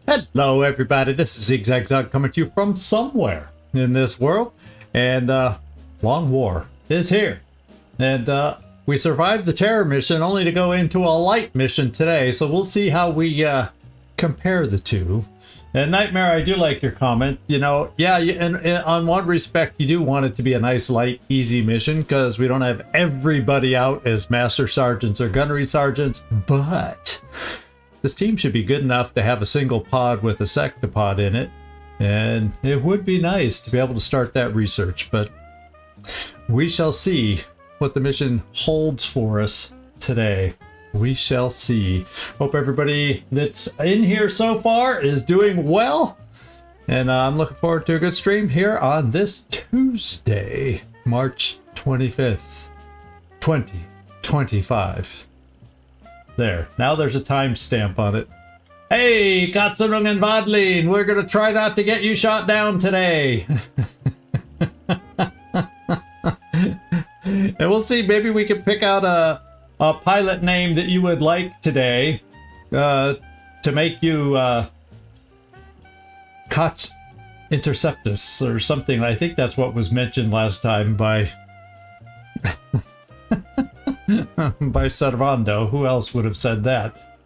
Hello everybody, this is Zigzag coming to you from somewhere in this world, and Long War is here, and we survived the terror mission only to go into a light mission today, so we'll see how we compare the two. And Nightmare, I do like your comment. You know, yeah, and on one respect, you do want it to be a nice, light, easy mission because we don't have everybody out as Master Sergeants or Gunnery Sergeants, but this team should be good enough to have a single pod with a sectopod in it, and it would be nice to be able to start that research, but we shall see what the mission holds for us today. We shall see. Hope everybody that's in here so far is doing well, and I'm looking forward to a good stream here on this Tuesday, March 25th, 2025. There, now there's a timestamp on it. Hey, Katsunung and Vadlin, we're gonna try not to get you shot down today. And we'll see, maybe we can pick out a pilot name that you would like today to make you Cots Interceptus or something. I think that's what was mentioned last time by by Servando. Who else would have said that?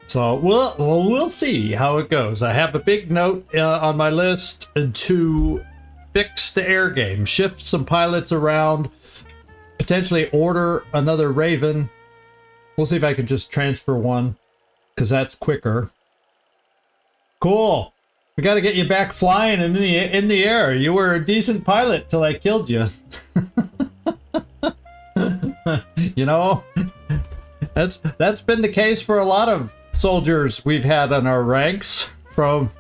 So we'll see how it goes. I have a big note on my list to fix the air game, shift some pilots around, potentially order another Raven. We'll see if I can just transfer one, because that's quicker. Cool. We got to get you back flying in the air. You were a decent pilot till I killed you. You know, that's been the case for a lot of soldiers we've had on our ranks. From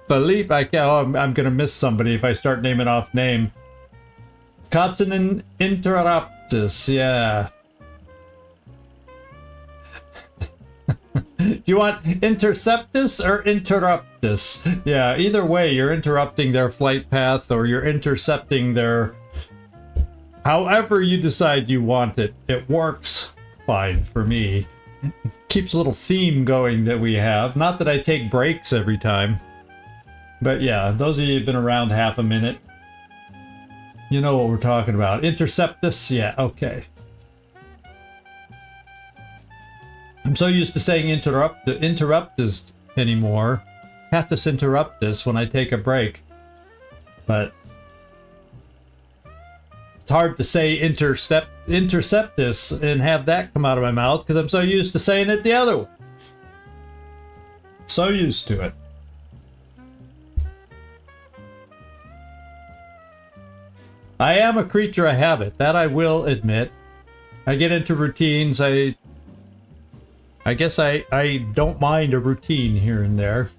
Philippe, I'm gonna miss somebody if I start naming off name. Katsunen Interruptus, yeah. Do you want Interceptus or Interruptus? Yeah, either way, you're interrupting their flight path or you're intercepting their... However you decide you want it, it works fine for me. Keeps a little theme going that we have. Not that I take breaks every time. But yeah, those of you who've been around half a minute, you know what we're talking about. Interceptus? Yeah, okay. I'm so used to saying interruptus anymore. Catus interruptus when I take a break. But it's hard to say interceptus and have that come out of my mouth because I'm so used to saying it the other way. So used to it. I am a creature of habit, that I will admit. I get into routines. I guess I don't mind a routine here and there,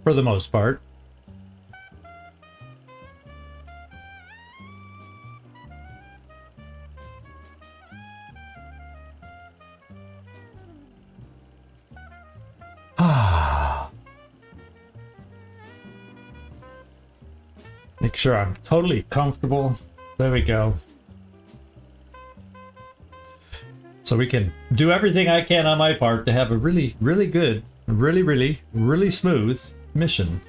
for the most part. Make sure I'm totally comfortable. There we go. So we can do everything I can on my part to have a really, really good, really smooth mission.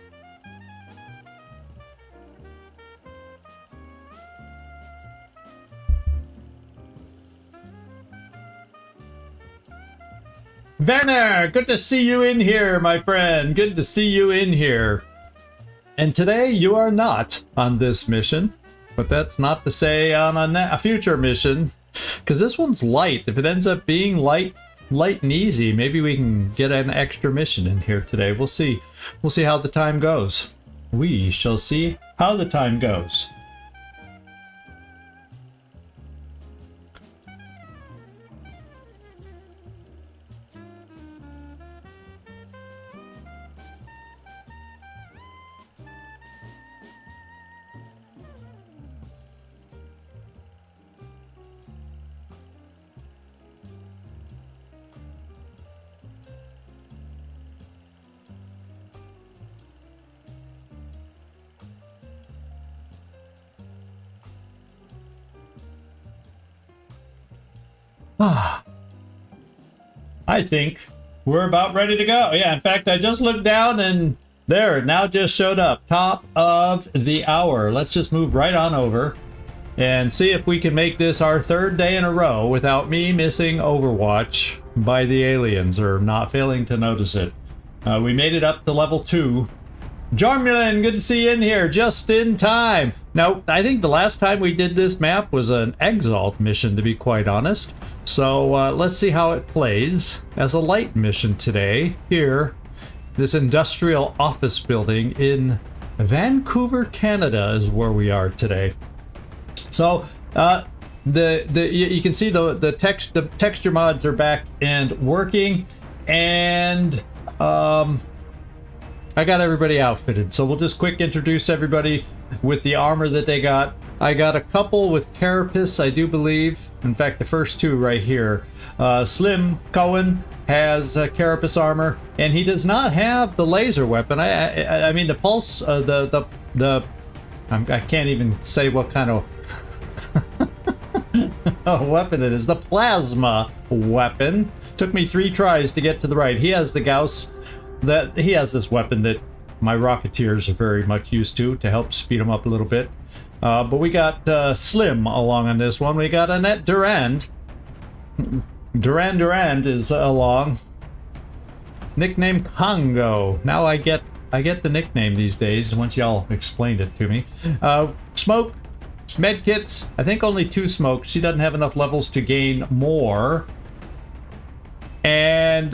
Werner, good to see you in here, my friend. Good to see you in here. And today you are not on this mission, but that's not to say on a future mission, because this one's light. If it ends up being light and easy, maybe we can get an extra mission in here today. We'll see. We'll see how the time goes. We shall see how the time goes. I think we're about ready to go. Yeah, in fact, I just looked down and there, it now just showed up. Top of the hour. Let's just move right on over and see if we can make this our third day in a row without me missing Overwatch by the aliens or not failing to notice it. We made it up to level 2. Jormulin, good to see you in here, just in time. Now, I think the last time we did this map was an Exalt mission, to be quite honest. So let's see how it plays as a light mission today here. This industrial office building in Vancouver, Canada is where we are today. So you can see the texture mods are back and working, and I got everybody outfitted. So we'll just quick introduce everybody with the armor that they got. I got a couple with carapace, I do believe. In fact, the first two right here. Slim Cohen has carapace armor, and he does not have the laser weapon. I mean the pulse, I can't even say what kind of weapon it is. The plasma weapon. Took me 3 tries to get to the right. He has the Gauss. He has this weapon that my Rocketeers are very much used to help speed them up a little bit. But we got Slim along on this one. We got Annette Durand. Durand is along. Nickname Congo. Now I get the nickname these days once y'all explained it to me. Smoke. Medkits. I think only 2 smokes. She doesn't have enough levels to gain more. And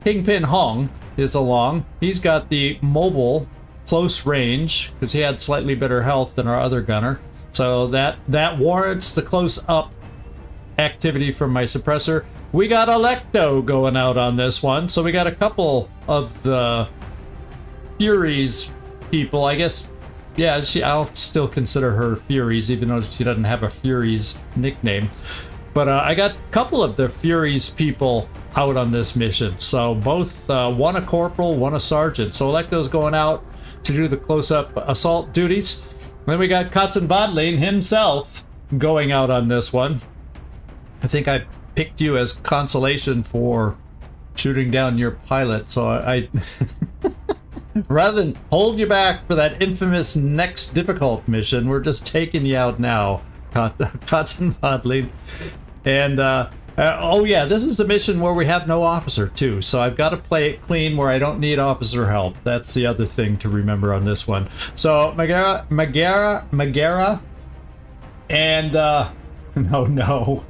Kingpin Hong is along. He's got the mobile close range because he had slightly better health than our other gunner. So that warrants the close up activity from my suppressor. We got Electo going out on this one. So we got a couple of the Furies people, I guess. Yeah, I'll still consider her Furies, even though she doesn't have a Furies nickname. But I got a couple of the Furies people out on this mission. So both, one a corporal, one a sergeant. So Electo's going out to do the close-up assault duties. Then we got Kotzen Bodlin himself going out on this one. I think I picked you as consolation for shooting down your pilot. So I rather than hold you back for that infamous next difficult mission, we're just taking you out now, Kotzen Bodlin. And oh yeah, this is the mission where we have no officer too, so I've got to play it clean where I don't need officer help. That's the other thing to remember on this one. So Magara, and no,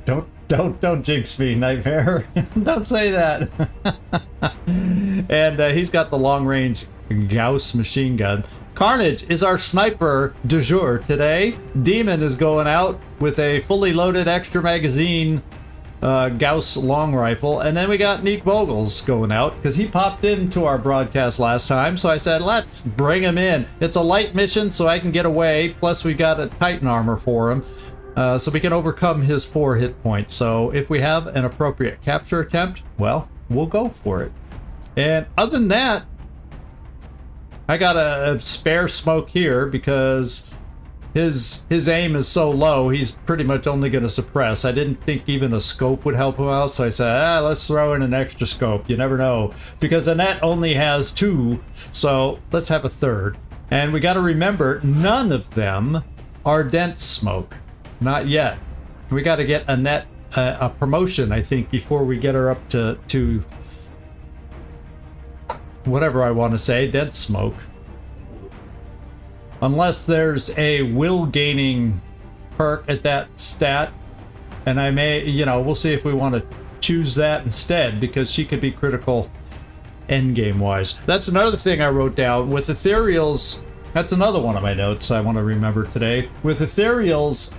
don't jinx me, Nightmare. Don't say that. And he's got the long range Gauss machine gun. Carnage is our sniper du jour today. Demon is going out with a fully loaded extra magazine Gauss long rifle. And then we got Nick Vogels going out because he popped into our broadcast last time. So I said, let's bring him in. It's a light mission so I can get away. Plus we got a Titan armor for him. So we can overcome his 4 hit points. So if we have an appropriate capture attempt, well, we'll go for it. And other than that, I got a spare smoke here because his aim is so low, he's pretty much only going to suppress. I didn't think even a scope would help him out, so I said, let's throw in an extra scope. You never know. Because Annette only has 2, so let's have a third. And we got to remember, none of them are dense smoke. Not yet. We got to get Annette a promotion, I think, before we get her up to whatever I want to say, dense smoke. Unless there's a will gaining perk at that stat, and I may, we'll see if we want to choose that instead, because she could be critical endgame wise. That's another thing I wrote down with ethereals. That's another one of my notes I want to remember today. With ethereals,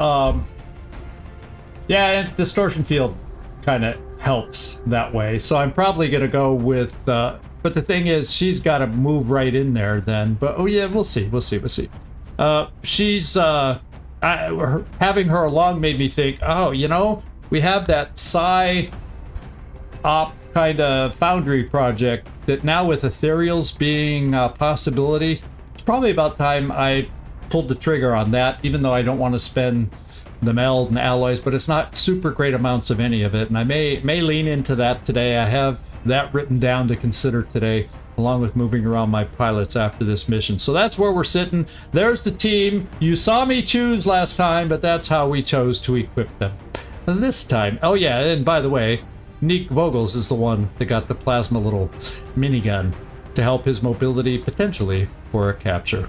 yeah, distortion field kind of helps that way. So I'm probably going to go with, but the thing is, she's got to move right in there then. But, oh yeah, we'll see. She's, having her along made me think, oh, we have that Psi-op kind of foundry project that now with ethereals being a possibility, it's probably about time I pulled the trigger on that, even though I don't want to spend the meld and alloys, but it's not super great amounts of any of it. And I may lean into that today. I have that written down to consider today, along with moving around my pilots after this mission. So that's where we're sitting. There's the team. You saw me choose last time, but that's how we chose to equip them this time. Oh yeah, and by the way, Nick Vogels is the one that got the plasma little minigun to help his mobility potentially for a capture.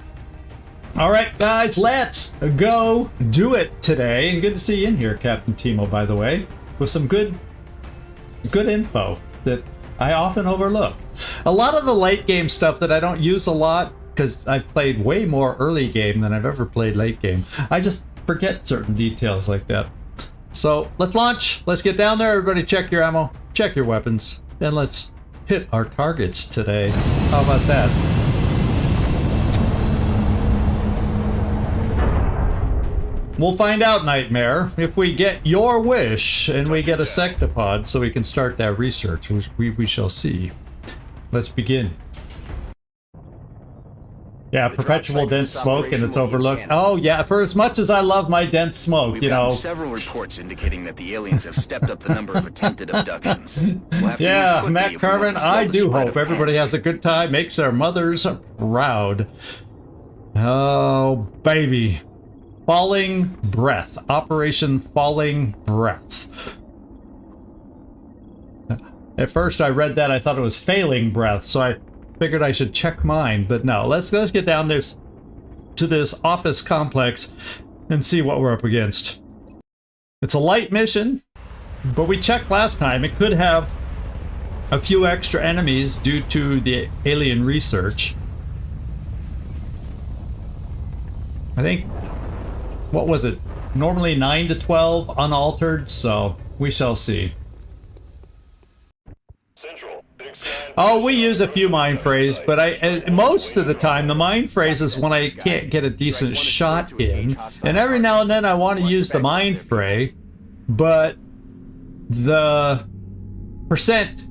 All right, guys, let's go do it today. And good to see you in here, Captain Timo, by the way, with some good info that I often overlook. A lot of the late game stuff that I don't use a lot, because I've played way more early game than I've ever played late game. I just forget certain details like that. So let's launch. Let's get down there. Everybody check your ammo, check your weapons, and let's hit our targets today. How about that? We'll find out, Nightmare, if we get your wish and we get a sectopod so we can start that research, which we shall see. Let's begin. Yeah, perpetual dense smoke and it's overlooked. Oh yeah, for as much as I love my dense smoke, you know. Several reports indicating that the aliens have stepped up the number of attempted abductions. Yeah, Matt Carmen, I do hope everybody has a good time, makes their mothers proud. Oh, baby. Falling Breath. Operation Falling Breath. At first I read that, I thought it was Failing Breath, so I figured I should check mine, but no. Let's get down to this office complex and see what we're up against. It's a light mission, but we checked last time. It could have a few extra enemies due to the alien research. I think, what was it? Normally 9 to 12 unaltered, so we shall see. Oh, we use a few mind phrases, but most of the time the mind phrase is when I can't get a decent shot in, and every now and then I want to use the mind phrase, but the percent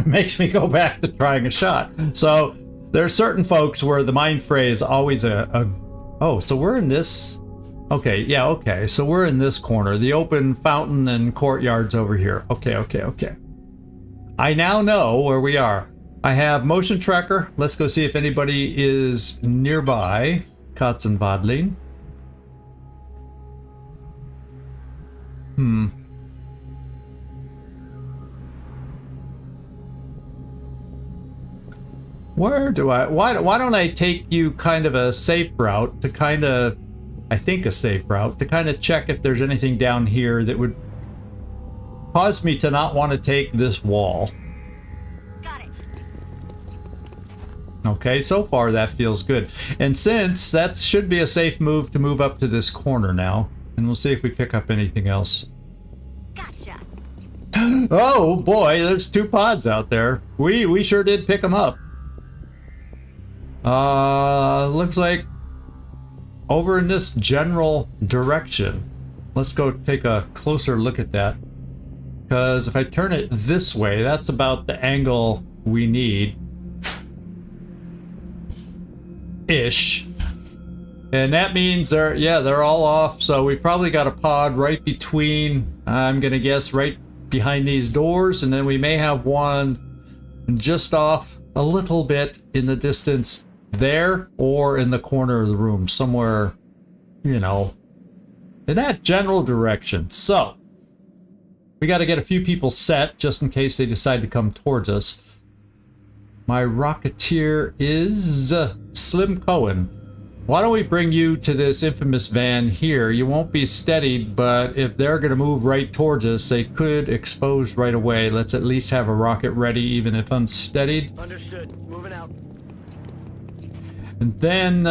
makes me go back to trying a shot. So there are certain folks where the mind phrase is always oh, so we're in this. Okay, yeah, okay. So we're in this corner, the open fountain and courtyards over here. Okay. I now know where we are. I have motion tracker. Let's go see if anybody is nearby. Katzenbadling. Where do why don't I take you kind of a safe route to kind of, I think a safe route to kind of check if there's anything down here that would cause me to not want to take this wall. Got it. Okay, so far that feels good. And since that should be a safe move to move up to this corner now, and we'll see if we pick up anything else. Gotcha. Oh boy, there's 2 pods out there. We sure did pick them up. Looks like over in this general direction. Let's go take a closer look at that. Because if I turn it this way, that's about the angle we need. Ish. And that means they're all off, so we probably got a pod right between, I'm gonna guess, right behind these doors, and then we may have one just off a little bit in the distance there, or in the corner of the room, somewhere, you know, in that general direction. So we got to get a few people set just in case they decide to come towards us. My Rocketeer is Slim Cohen. Why don't we bring you to this infamous van here? You won't be steadied, but if they're going to move right towards us, they could expose right away. Let's at least have a rocket ready, even if unsteadied. Understood. Moving out. And then,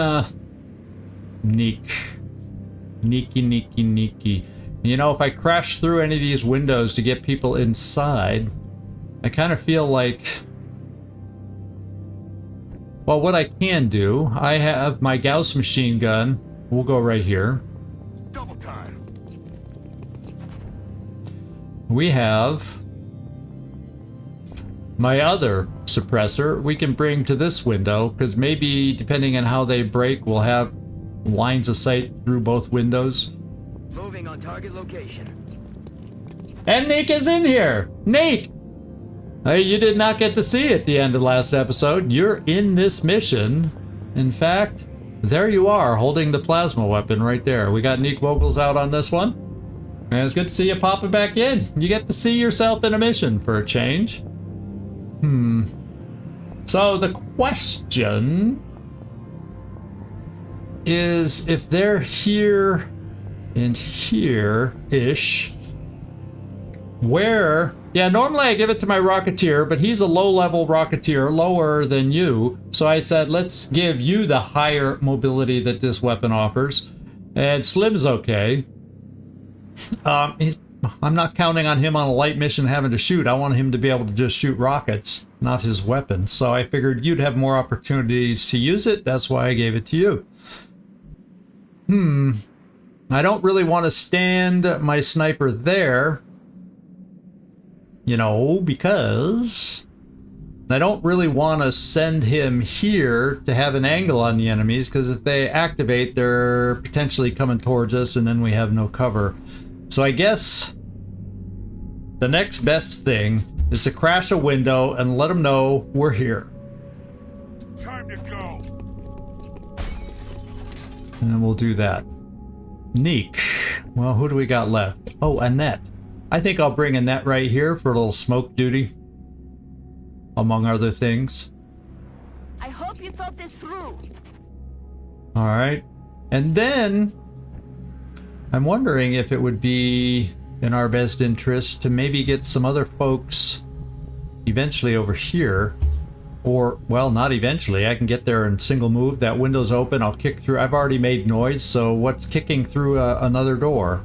Neeky. You know, if I crash through any of these windows to get people inside, I kind of feel like, well, what I can do, I have my Gauss machine gun. We'll go right here. Double time. We have my other suppressor we can bring to this window, because maybe depending on how they break, we'll have lines of sight through both windows. Moving on target location. And Nick is in here. Nick! Hey, you did not get to see at the end of last episode. You're in this mission. In fact, there you are, holding the plasma weapon right there. We got Nick Vogels out on this one. And it's good to see you popping back in. You get to see yourself in a mission for a change. So the question is, if they're here and here-ish, where... Yeah, normally I give it to my Rocketeer, but he's a low-level Rocketeer, lower than you. So I said, let's give you the higher mobility that this weapon offers. And Slim's okay. I'm not counting on him on a light mission having to shoot. I want him to be able to just shoot rockets, not his weapon. So I figured you'd have more opportunities to use it. That's why I gave it to you. I don't really want to stand my sniper there. You know, because I don't really want to send him here to have an angle on the enemies, because if they activate, they're potentially coming towards us and then we have no cover. So I guess the next best thing is to crash a window and let them know we're here. Time to go. And then we'll do that. Neek. Well, who do we got left? Oh, Annette. I think I'll bring Annette right here for a little smoke duty, among other things. I hope you thought this through. All right. And then I'm wondering if it would be in our best interest to maybe get some other folks eventually over here. Or, well, not eventually. I can get there in single move. That window's open. I'll kick through. I've already made noise, so what's kicking through another door?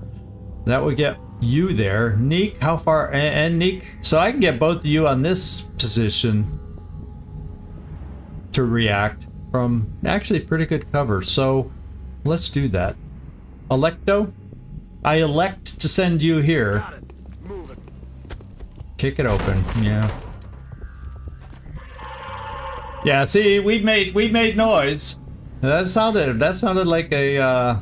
That would get you there. Neek, how far? And Neek. So I can get both of you on this position to react from actually pretty good cover. So let's do that. Electo, I elect to send you here. Got it. Moving. Kick it open. Yeah. Yeah, see, we've made noise. That sounded like a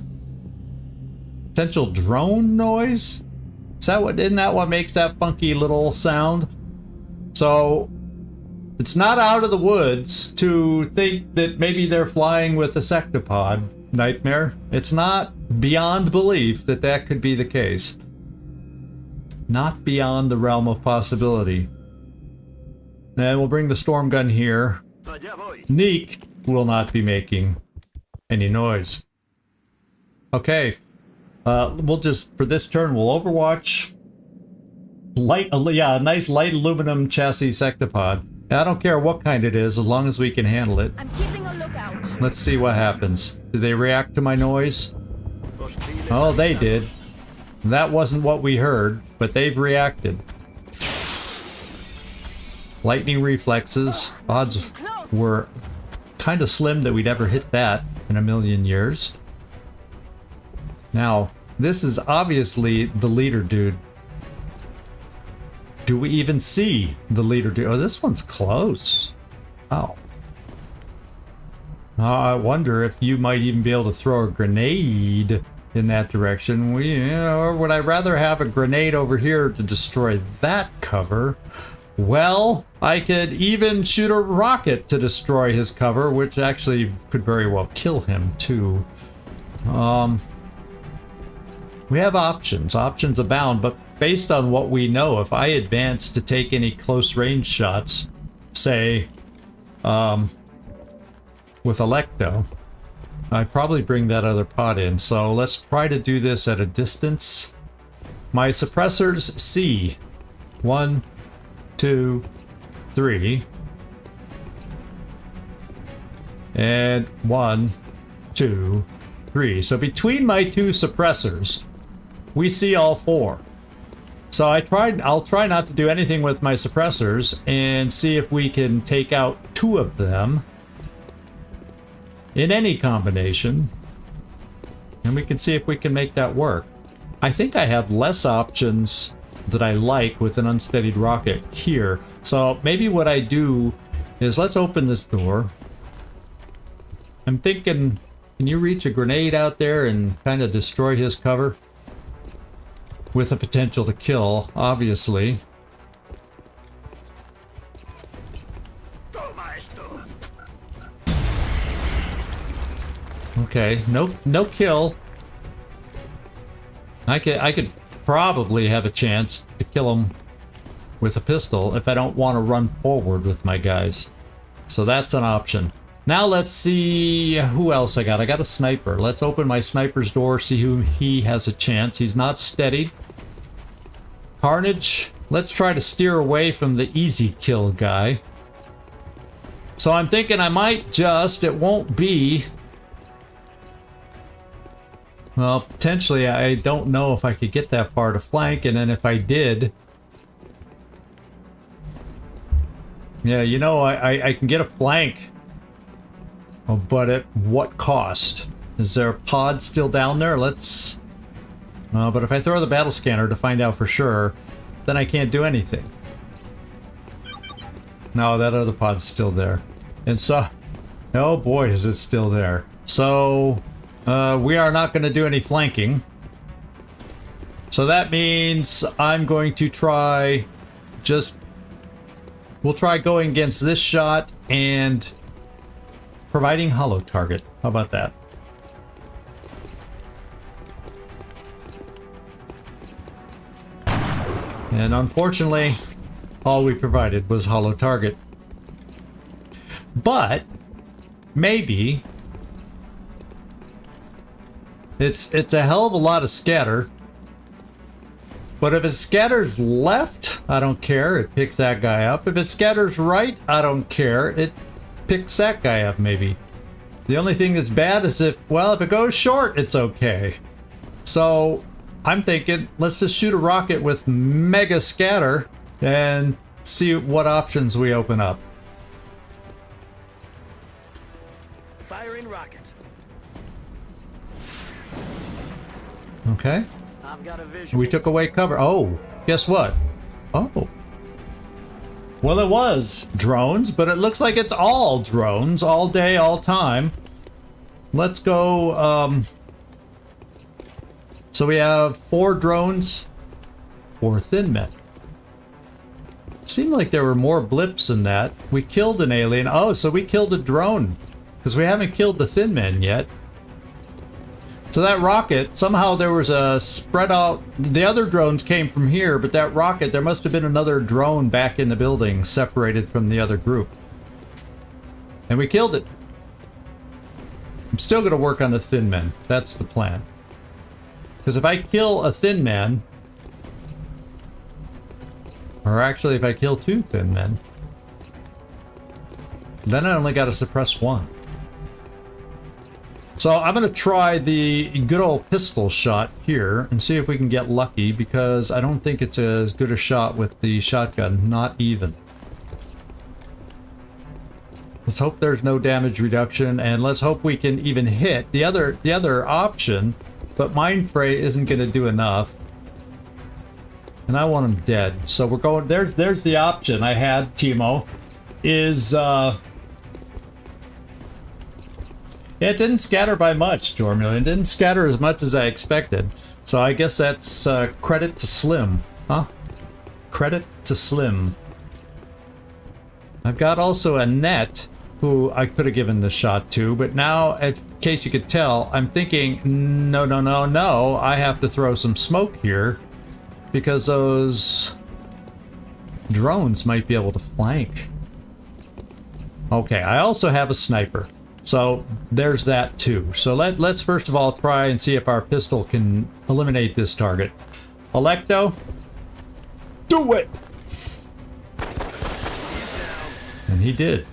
potential drone noise. Isn't that what makes that funky little sound? So it's not out of the woods to think that maybe they're flying with a sectopod, Nightmare. It's not beyond belief that that could be the case. Not beyond the realm of possibility. And we'll bring the storm gun here. Neek will not be making any noise. Okay. We'll just, for this turn, we'll Overwatch. A nice light aluminum chassis sectopod. I don't care what kind it is, as long as we can handle it. I'm keeping a lookout. Let's see what happens. Do they react to my noise? Oh, they did. That wasn't what we heard, but they've reacted. Lightning reflexes. Odds were kind of slim that we'd ever hit that in a million years. Now, this is obviously the leader dude. Do we even see the leader dude? Oh, this one's close. Oh. I wonder if you might even be able to throw a grenade in that direction. Or would I rather have a grenade over here to destroy that cover? Well, I could even shoot a rocket to destroy his cover, which actually could very well kill him too. We have options. Options abound, but based on what we know, if I advance to take any close range shots, say, with Electo, I'd probably bring that other pod in. So let's try to do this at a distance. My suppressors C. 1, 2, 3. And 1, 2, 3. So between my two suppressors, we see all four. So I'll try not to do anything with my suppressors and see if we can take out two of them in any combination. And we can see if we can make that work. I think I have less options that I like with an unsteadied rocket here. So maybe what I do is let's open this door. I'm thinking, can you reach a grenade out there and kind of destroy his cover? with the potential to kill, obviously. Okay, no kill. I could probably have a chance to kill him with a pistol if I don't want to run forward with my guys. So that's an option. Now let's see who else I got. I got a sniper. Let's open my sniper's door, see who he has a chance. He's not steady. Carnage. Let's try to steer away from the easy kill guy. So I'm thinking I might just, it won't be... Well, potentially, I don't know if I could get that far to flank, and then if I did... Yeah, you know, I can get a flank. Oh, but at what cost? Is there a pod still down there? Let's... but if I throw the battle scanner to find out for sure, then I can't do anything. No, that other pod's still there. And so... Oh boy, is it still there. So... we are not going to do any flanking. So that means I'm going to try just... We'll try going against this shot and providing hollow target. How about that? And unfortunately, all we provided was hollow target. But maybe... It's a hell of a lot of scatter. But if it scatters left, I don't care. It picks that guy up. If it scatters right, I don't care. It picks that guy up, maybe. The only thing that's bad is if it goes short, it's okay. So I'm thinking, let's just shoot a rocket with mega scatter and see what options we open up. Firing rocket. Okay. I've got a vision. We took away cover. Oh, guess what? Oh. Well, it was drones, but it looks like it's all drones, all day, all time. Let's go, so we have 4 drones, 4 thin men. Seemed like there were more blips than that. We killed an alien. Oh, so we killed a drone, because we haven't killed the thin men yet. So that rocket, somehow there was a spread out, the other drones came from here, but that rocket, there must have been another drone back in the building, separated from the other group. And we killed it. I'm still going to work on the thin men. That's the plan. Because if I kill a thin man, or actually if I kill 2 thin men, then I only got to suppress 1. So I'm going to try the good old pistol shot here and see if we can get lucky, because I don't think it's as good a shot with the shotgun, not even. Let's hope there's no damage reduction, and let's hope we can even hit the other option, but Mind Fray isn't going to do enough. And I want him dead. So we're going, there's the option I had, Timo, is yeah, it didn't scatter by much, Jormulin. It didn't scatter as much as I expected. So I guess that's credit to Slim. Huh? Credit to Slim. I've got also a net who I could have given the shot to, but now, in case you could tell, I'm thinking, no, I have to throw some smoke here because those drones might be able to flank. Okay, I also have a sniper. So there's that too. So let's first of all try and see if our pistol can eliminate this target. Electo, do it! And he did.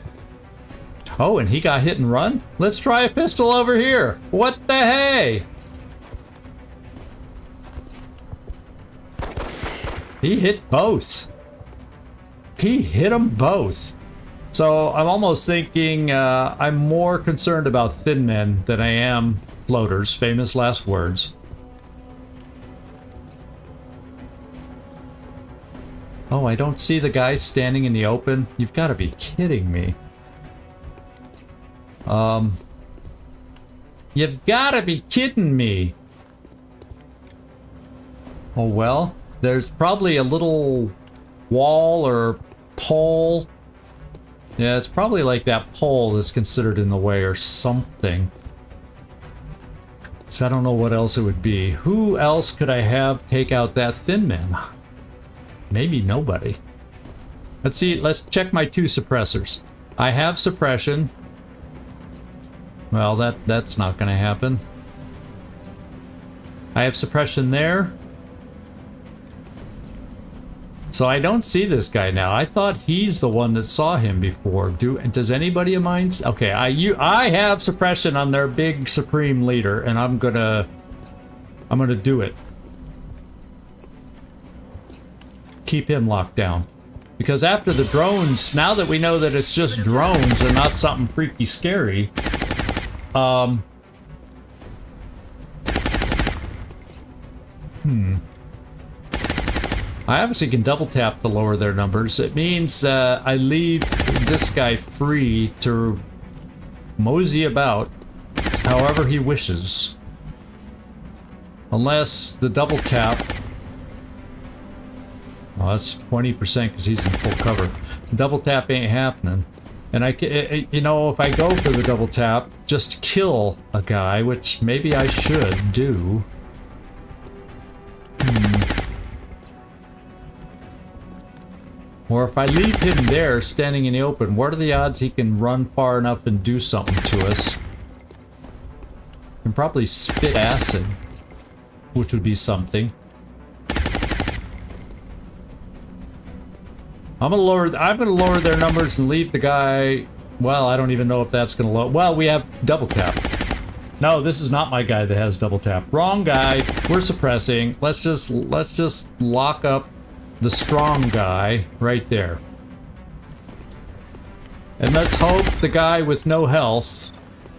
Oh, and he got hit and run? Let's try a pistol over here. What the hey? He hit both. He hit them both. So I'm almost thinking I'm more concerned about thin men than I am floaters. Famous last words. Oh, I don't see the guy standing in the open. You've got to be kidding me. You've got to be kidding me. Oh well. There's probably a little wall or pole. Yeah, it's probably like that pole that's considered in the way or something. So I don't know what else it would be. Who else could I have take out that thin man? Maybe nobody. Let's see, let's check my 2 suppressors. I have suppression. Well, that's not gonna happen. I have suppression there. So I don't see this guy now. I thought he's the one that saw him before. Does anybody of mine? Okay, I have suppression on their big supreme leader, and I'm gonna do it. Keep him locked down. Because after the drones, now that we know that it's just drones and not something freaky scary, I obviously can double tap to lower their numbers. It means I leave this guy free to mosey about however he wishes. Unless the double tap... Well, that's 20% because he's in full cover. Double tap ain't happening. And you know, if I go for the double tap, just kill a guy, which maybe I should do. Or if I leave him there, standing in the open, what are the odds he can run far enough and do something to us? Can probably spit acid, which would be something. I'm gonna lower their numbers and leave the guy. Well, I don't even know if that's gonna lower. Well, we have double tap. No, this is not my guy that has double tap. Wrong guy. We're suppressing. Let's just lock up the strong guy right there. And let's hope the guy with no health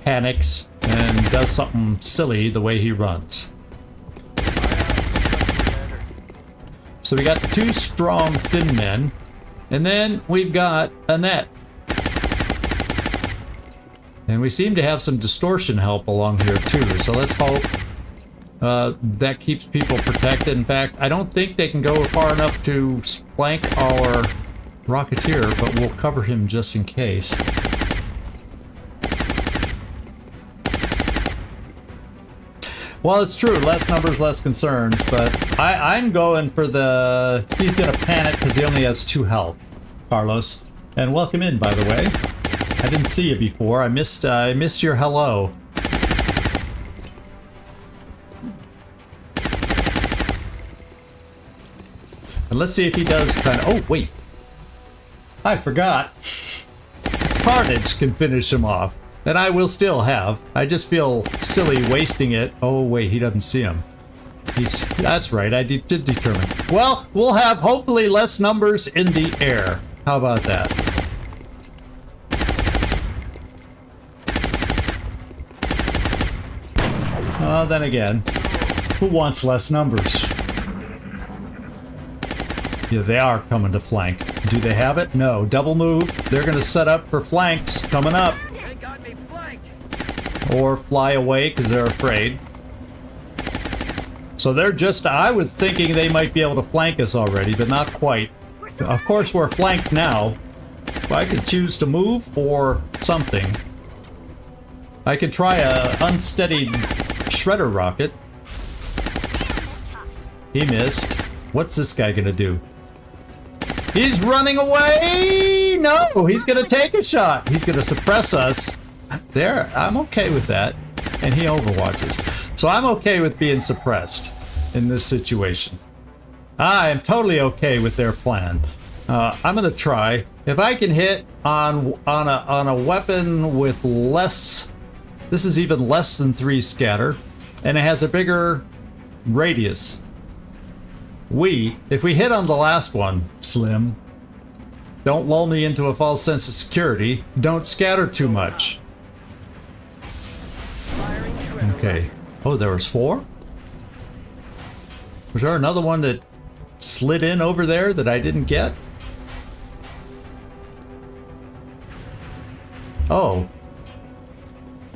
panics and does something silly the way he runs. So we got the 2 strong thin men. And then we've got a net. And we seem to have some distortion help along here too, so let's hope that keeps people protected. In fact, I don't think they can go far enough to flank our Rocketeer, but we'll cover him just in case. Well, it's true, less numbers, less concerns, but I'm going for the... He's gonna panic because he only has 2 health, Carlos. And welcome in, by the way. I didn't see you before. I missed your hello. And let's see if he does kind of... Oh, wait. I forgot. Carnage can finish him off. And I will still have. I just feel silly wasting it. Oh, wait, he doesn't see him. That's right, I did determine. Well, we'll have hopefully less numbers in the air. How about that? Then again, who wants less numbers? Yeah, they are coming to flank. Do they have it? No. Double move. They're going to set up for flanks coming up. They got me flanked. Or fly away because they're afraid. So they're just... I was thinking they might be able to flank us already, but not quite. Of course, we're flanked now. I could choose to move or something. I could try a unsteady shredder rocket. He missed. What's this guy gonna do? He's running away! No, he's gonna take a shot. He's gonna suppress us. There, I'm okay with that. And he overwatches. So I'm okay with being suppressed in this situation. I am totally okay with their plan. I'm gonna try. If I can hit on a weapon with less... This is even less than 3 scatter. And it has a bigger radius. If we hit on the last one, Slim, don't lull me into a false sense of security. Don't scatter too much. Okay. Oh, there was 4? Was there another one that slid in over there that I didn't get? Oh.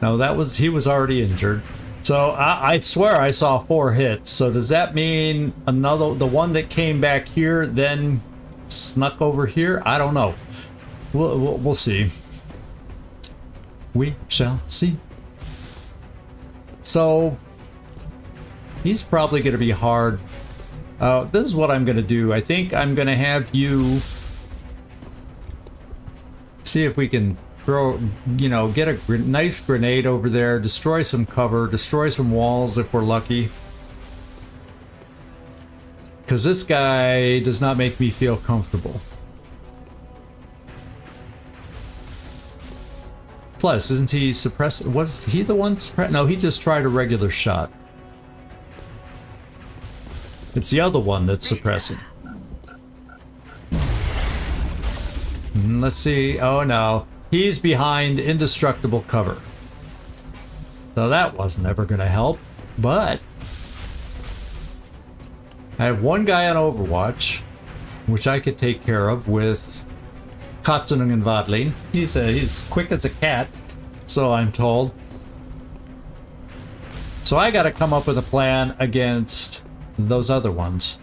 No, he was already injured. So I swear I saw 4 hits. So does that mean the one that came back here then snuck over here? I don't know. We'll see. We shall see. So he's probably going to be hard. This is what I'm going to do. I think I'm going to have you see if we can throw, you know, get a nice grenade over there, destroy some cover, destroy some walls if we're lucky. Because this guy does not make me feel comfortable. Plus, isn't he suppressed? Was he the one suppressed? No, he just tried a regular shot. It's the other one that's suppressing. Let's see. Oh no. He's behind indestructible cover. So that wasn't ever going to help. But I have one guy on Overwatch, which I could take care of with Katzung and Wadling. He's quick as a cat, so I'm told. So I got to come up with a plan against those other ones.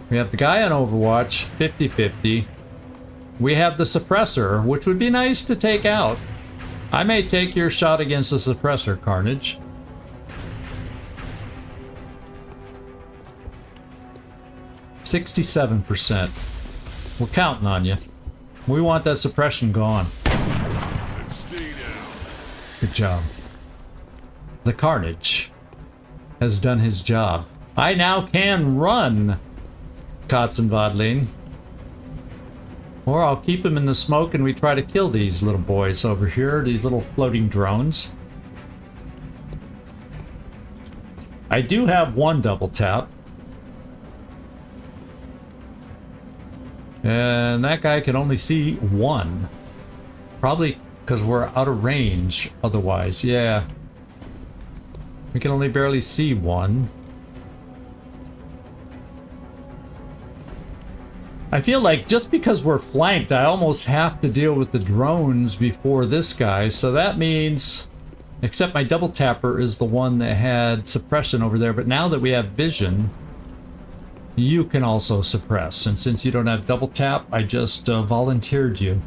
We have the guy on Overwatch, 50-50. We have the suppressor, which would be nice to take out. I may take your shot against the suppressor, Carnage. %67%. We're counting on you. We want that suppression gone. Good job. The Carnage has done his job. I now can run Kotz and Wadling. Or I'll keep him in the smoke and we try to kill these little boys over here, these little floating drones. I do have one double tap. And that guy can only see one. Probably because we're out of range otherwise, yeah. We can only barely see one. I feel like just because we're flanked, I almost have to deal with the drones before this guy. So that means, except my double tapper is the one that had suppression over there. But now that we have vision, you can also suppress. And since you don't have double tap, I just volunteered you.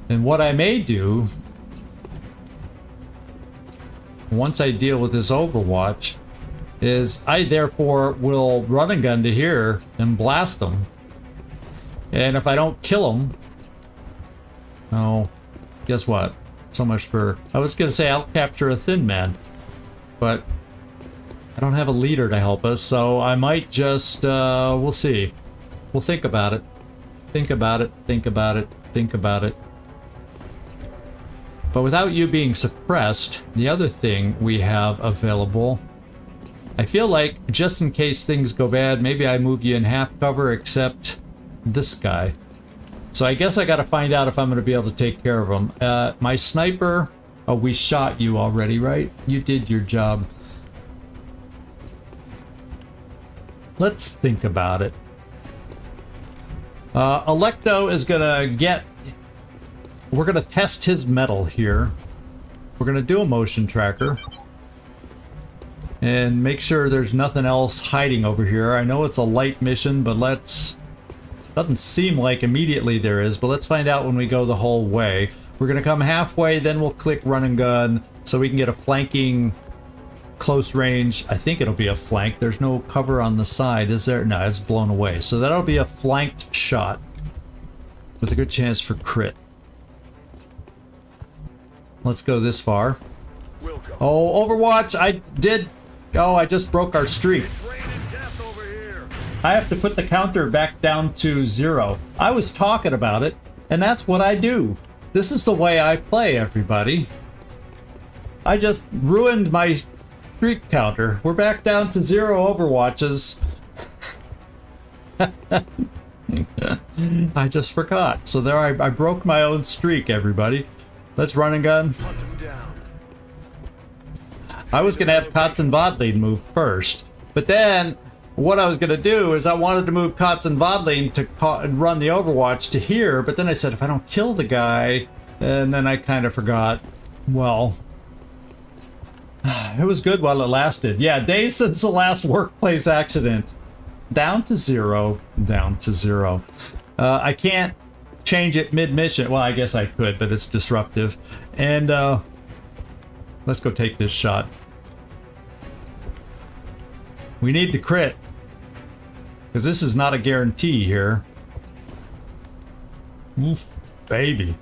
And what I may do, once I deal with this Overwatch, is I therefore will run and gun to here and blast them. And if I don't kill him, oh, guess what? So much for, I was going to say I'll capture a thin man, but I don't have a leader to help us, so I might just, we'll see. We'll think about it. Think about it, think about it, think about it. But without you being suppressed, the other thing we have available, I feel like just in case things go bad, maybe I move you in half cover except this guy. So I guess I got to find out if I'm going to be able to take care of him. My sniper, oh, we shot you already, right? You did your job. Let's think about it. Electo is going to get... We're going to test his metal here. We're going to do a motion tracker. And make sure there's nothing else hiding over here. I know it's a light mission, but let's... Doesn't seem like immediately there is, but let's find out when we go the whole way. We're going to come halfway, then we'll click run and gun so we can get a flanking close range. I think it'll be a flank. There's no cover on the side, is there? No, it's blown away. So that'll be a flanked shot with a good chance for crit. Let's go this far. Oh, Overwatch, I did... Oh, I just broke our streak. I have to put the counter back down to 0. I was talking about it, and that's what I do. This is the way I play, everybody. I just ruined my streak counter. We're back down to 0 Overwatches. I just forgot. So there I broke my own streak, everybody. Let's run and gun. I was going to have Kotz and Wadling move first, but then what I was going to do is I wanted to move Kotz and Wadling to run the Overwatch to here, but then I said if I don't kill the guy, and then I kind of forgot, well, It was good while it lasted. Yeah, days since the last workplace accident. Down to zero. Down to zero. I can't change it mid-mission. Well, I guess I could, but it's disruptive. And let's go take this shot. We need the crit. Because this is not a guarantee here. Oof, baby.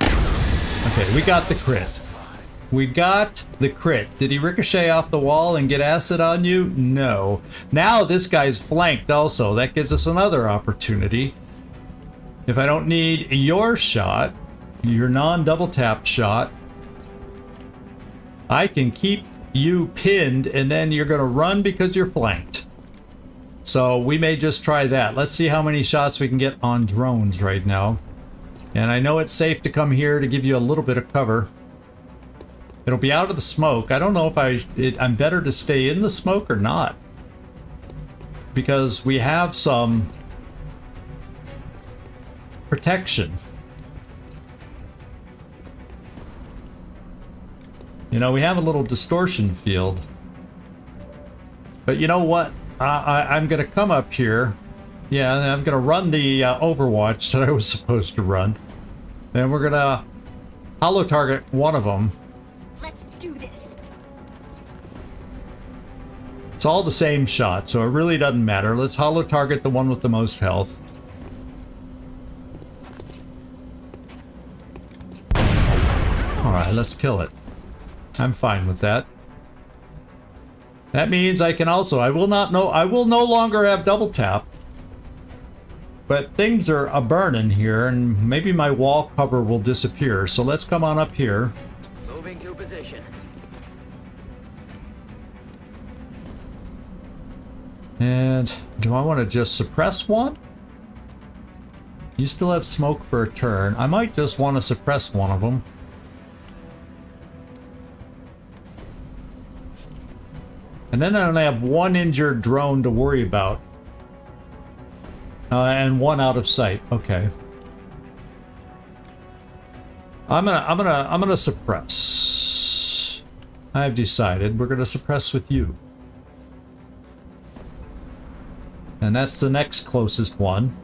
Okay, we got the crit. We got the crit. Did he ricochet off the wall and get acid on you? No. Now this guy's flanked also. That gives us another opportunity. If I don't need your shot, your non-double tap shot, I can keep you pinned and then you're going to run because you're flanked. So we may just try that. Let's see how many shots we can get on drones right now. And I know it's safe to come here to give you a little bit of cover. It'll be out of the smoke. I don't know if I'm better to stay in the smoke or not. Because we have some protection. You know, we have a little distortion field. But you know what? I'm going to come up here. Yeah, I'm going to run the Overwatch that I was supposed to run. And we're going to holo target one of them. Let's do this. It's all the same shot, so it really doesn't matter. Let's holo target the one with the most health. Alright, let's kill it. I'm fine with that. That means I can also, I will no longer have double tap. But things are a-burning here, and maybe my wall cover will disappear. So let's come on up here. Moving to position. And do I want to just suppress one? You still have smoke for a turn. I might just want to suppress one of them. And then I only have one injured drone to worry about. And one out of sight. Okay. I'm gonna suppress. I've decided we're gonna suppress with you. And that's the next closest one.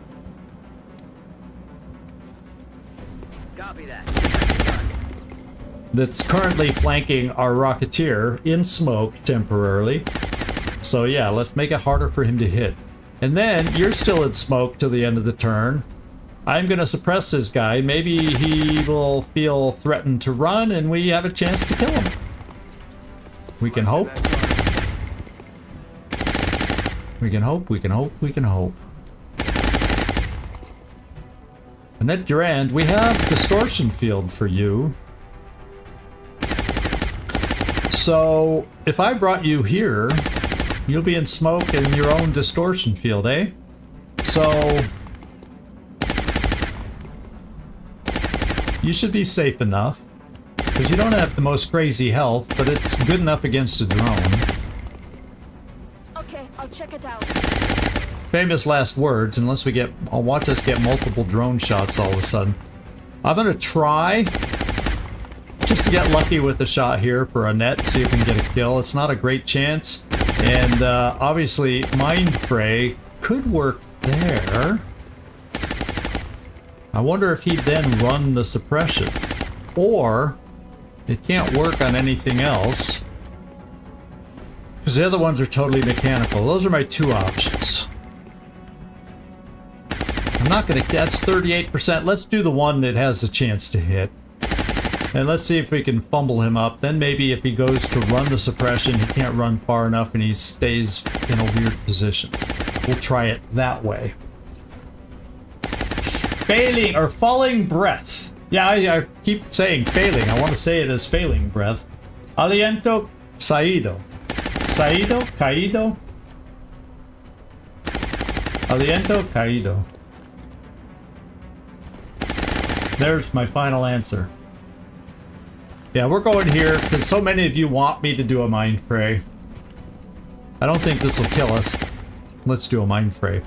Copy that. That's currently flanking our Rocketeer in smoke temporarily. So yeah, let's make it harder for him to hit. And then you're still in smoke till the end of the turn. I'm gonna suppress this guy. Maybe he will feel threatened to run and we have a chance to kill him. We can hope. We can hope, we can hope, we can hope. Annette Durand, we have distortion field for you. So, if I brought you here, you'll be in smoke in your own distortion field, eh? So, you should be safe enough. Because you don't have the most crazy health, but it's good enough against a drone. Okay, I'll check it out. Famous last words, unless we get... I'll watch us get multiple drone shots all of a sudden. I'm gonna try... just to get lucky with a shot here for Annette, see if we can get a kill. It's not a great chance. And obviously, Mind Fray could work there. I wonder if he'd then run the suppression. Or, it can't work on anything else. Because the other ones are totally mechanical. Those are my two options. I'm not gonna... that's 38%. Let's do the one that has a chance to hit. And let's see if we can fumble him up. Then maybe if he goes to run the suppression, he can't run far enough and he stays in a weird position. We'll try it that way. Failing, or falling breath. Yeah, I keep saying failing. I want to say it as failing breath. Aliento caído. Caído? Caído? Aliento caído. There's my final answer. Yeah, we're going here because so many of you want me to do a Mind Fray. I don't think this will kill us. Let's do a Mind Fray.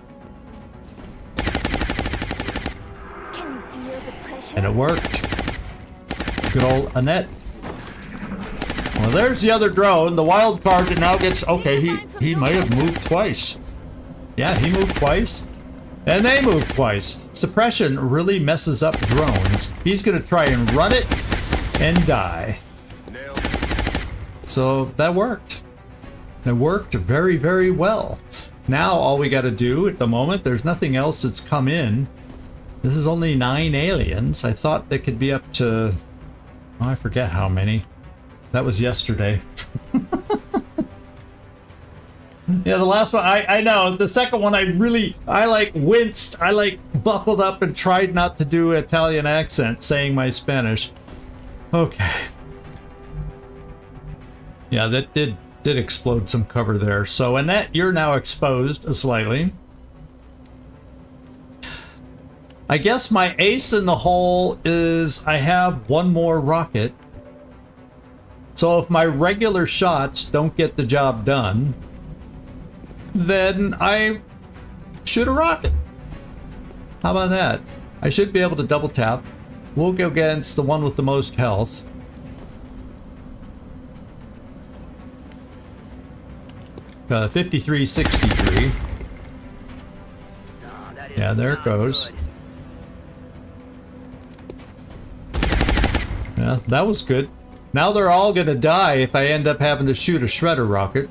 Can you feel the pressure? And it worked. Good old Annette. Well, there's the other drone. The wild card that now gets... Okay, he might have moved twice. Yeah, he moved twice. And they moved twice. Suppression really messes up drones. He's going to try and run it and die. So that worked. It worked very, very well. Now all we got to do at the moment, there's nothing else that's come in. This is only 9 aliens. I thought they could be up to... Oh, I forget how many. That was yesterday. Yeah, the last one, I know. The second one, I like winced. I like buckled up and tried not to do Italian accent saying my Spanish. Okay. Yeah, that did explode some cover there. So, Annette, you're now exposed slightly. I guess my ace in the hole is I have one more rocket. So if my regular shots don't get the job done, then I shoot a rocket. How about that? I should be able to double tap. We'll go against the one with the most health. Uh, 5363. Yeah, there it goes. Yeah, that was good. Now they're all gonna die if I end up having to shoot a shredder rocket.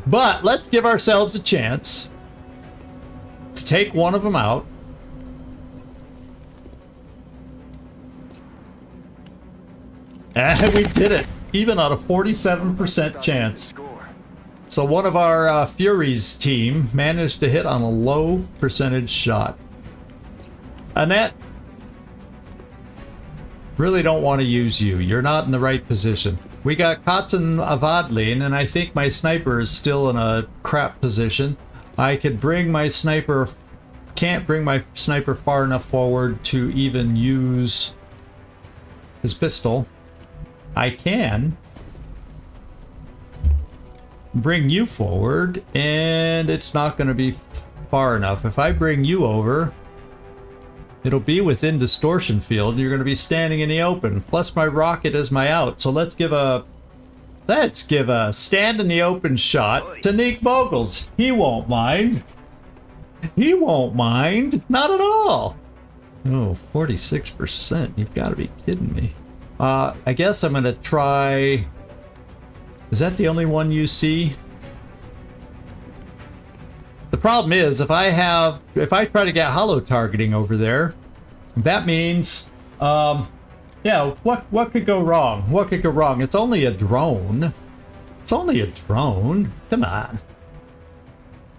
But let's give ourselves a chance to take one of them out. And we did it, even on a 47% chance. So one of our Furies team managed to hit on a low percentage shot. Annette, really don't want to use you. You're not in the right position. We got Kotzen Avadlin, and I think my sniper is still in a crap position. I could bring my sniper... Can't bring my sniper far enough forward to even use his pistol. I can bring you forward, and it's not going to be far enough. If I bring you over, it'll be within distortion field. You're going to be standing in the open. Plus my rocket is my out. So let's give a stand in the open shot to Nick Vogels. He won't mind. He won't mind. Not at all. Oh, 46%. You've got to be kidding me. I guess I'm going to try... Is that the only one you see? The problem is, if I try to get hollow targeting over there, that means, yeah, what could go wrong? What could go wrong? It's only a drone. It's only a drone. Come on.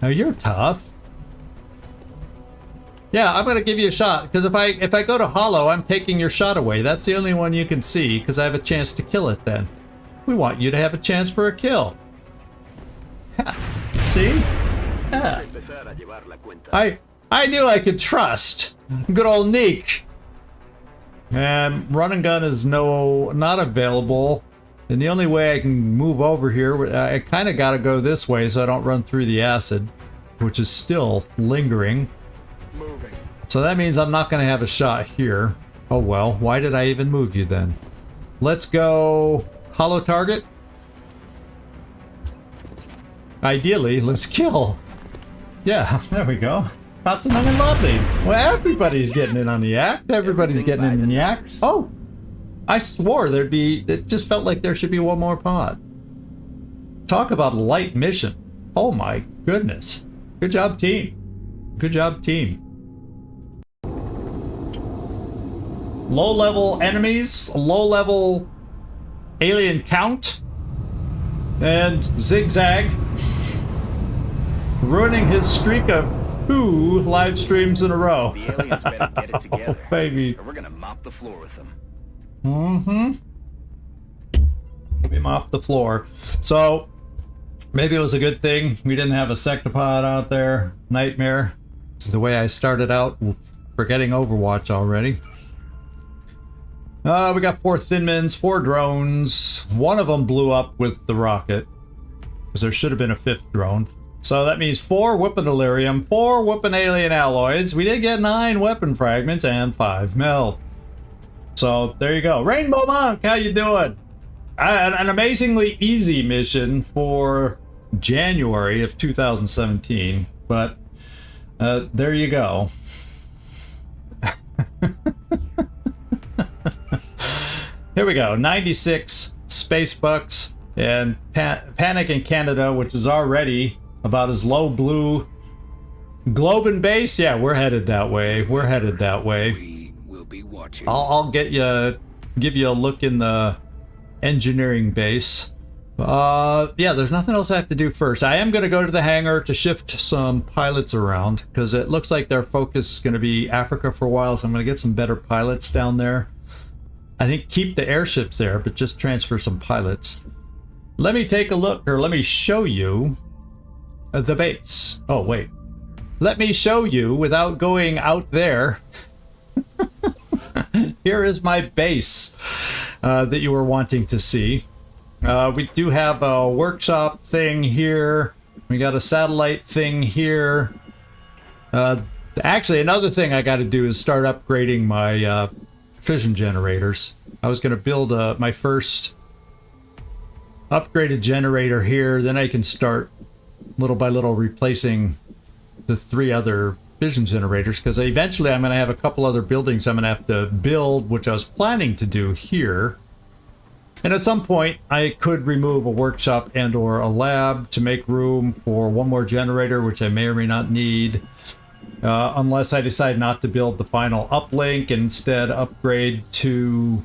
Now you're tough. Yeah, I'm gonna give you a shot, because if I go to hollow, I'm taking your shot away. That's the only one you can see, because I have a chance to kill it then. We want you to have a chance for a kill. See? Yeah. I knew I could trust good old Neek. And run and gun is not available. And the only way I can move over here, I kind of got to go this way so I don't run through the acid, which is still lingering. So that means I'm not going to have a shot here. Oh well, why did I even move you then? Let's go hollow target. Ideally, let's kill. Yeah, there we go. That's another lovely. Well, everybody's getting in on the act. Everybody's getting in the act. Oh, I swore there'd be. It just felt like there should be one more pod. Talk about a light mission. Oh my goodness. Good job, team. Good job, team. Low-level enemies, low-level alien count, and Zigzag ruining his streak of 2 live streams in a row. The aliens better get it together. Oh, baby. Or we're gonna mop the floor with them. Mm-hmm. We mopped the floor. So, maybe it was a good thing we didn't have a sectopod out there. Nightmare. The way I started out, forgetting Overwatch already. We got 4 Thinmans, 4 drones. One of them blew up with the rocket, because there should have been a 5th drone. So that means 4 weapon delirium, 4 weapon alien alloys. We did get 9 weapon fragments and 5 meld. So there you go. Rainbow Monk, how you doing? an amazingly easy mission for January of 2017, but there you go. Here we go, 96 space bucks, and Panic in Canada, which is already about as low blue. Globe and base, yeah, we're headed that way. We're headed that way. We will be watching. I'll give you a look in the engineering base. Yeah, there's nothing else I have to do first. I am going to go to the hangar to shift some pilots around because it looks like their focus is going to be Africa for a while, so I'm going to get some better pilots down there. I think keep the airships there, but just transfer some pilots. Let me take a look, or let me show you the base. Oh, wait. Let me show you without going out there. Here is my base that you were wanting to see. We do have a workshop thing here. We got a satellite thing here. Actually, another thing I got to do is start upgrading my fission generators. I was going to build my first upgraded generator here. Then I can start little by little replacing the 3 other fission generators, because eventually I'm going to have a couple other buildings I'm going to have to build, which I was planning to do here. And at some point, I could remove a workshop and or a lab to make room for one more generator, which I may or may not need. Unless I decide not to build the final uplink and instead upgrade to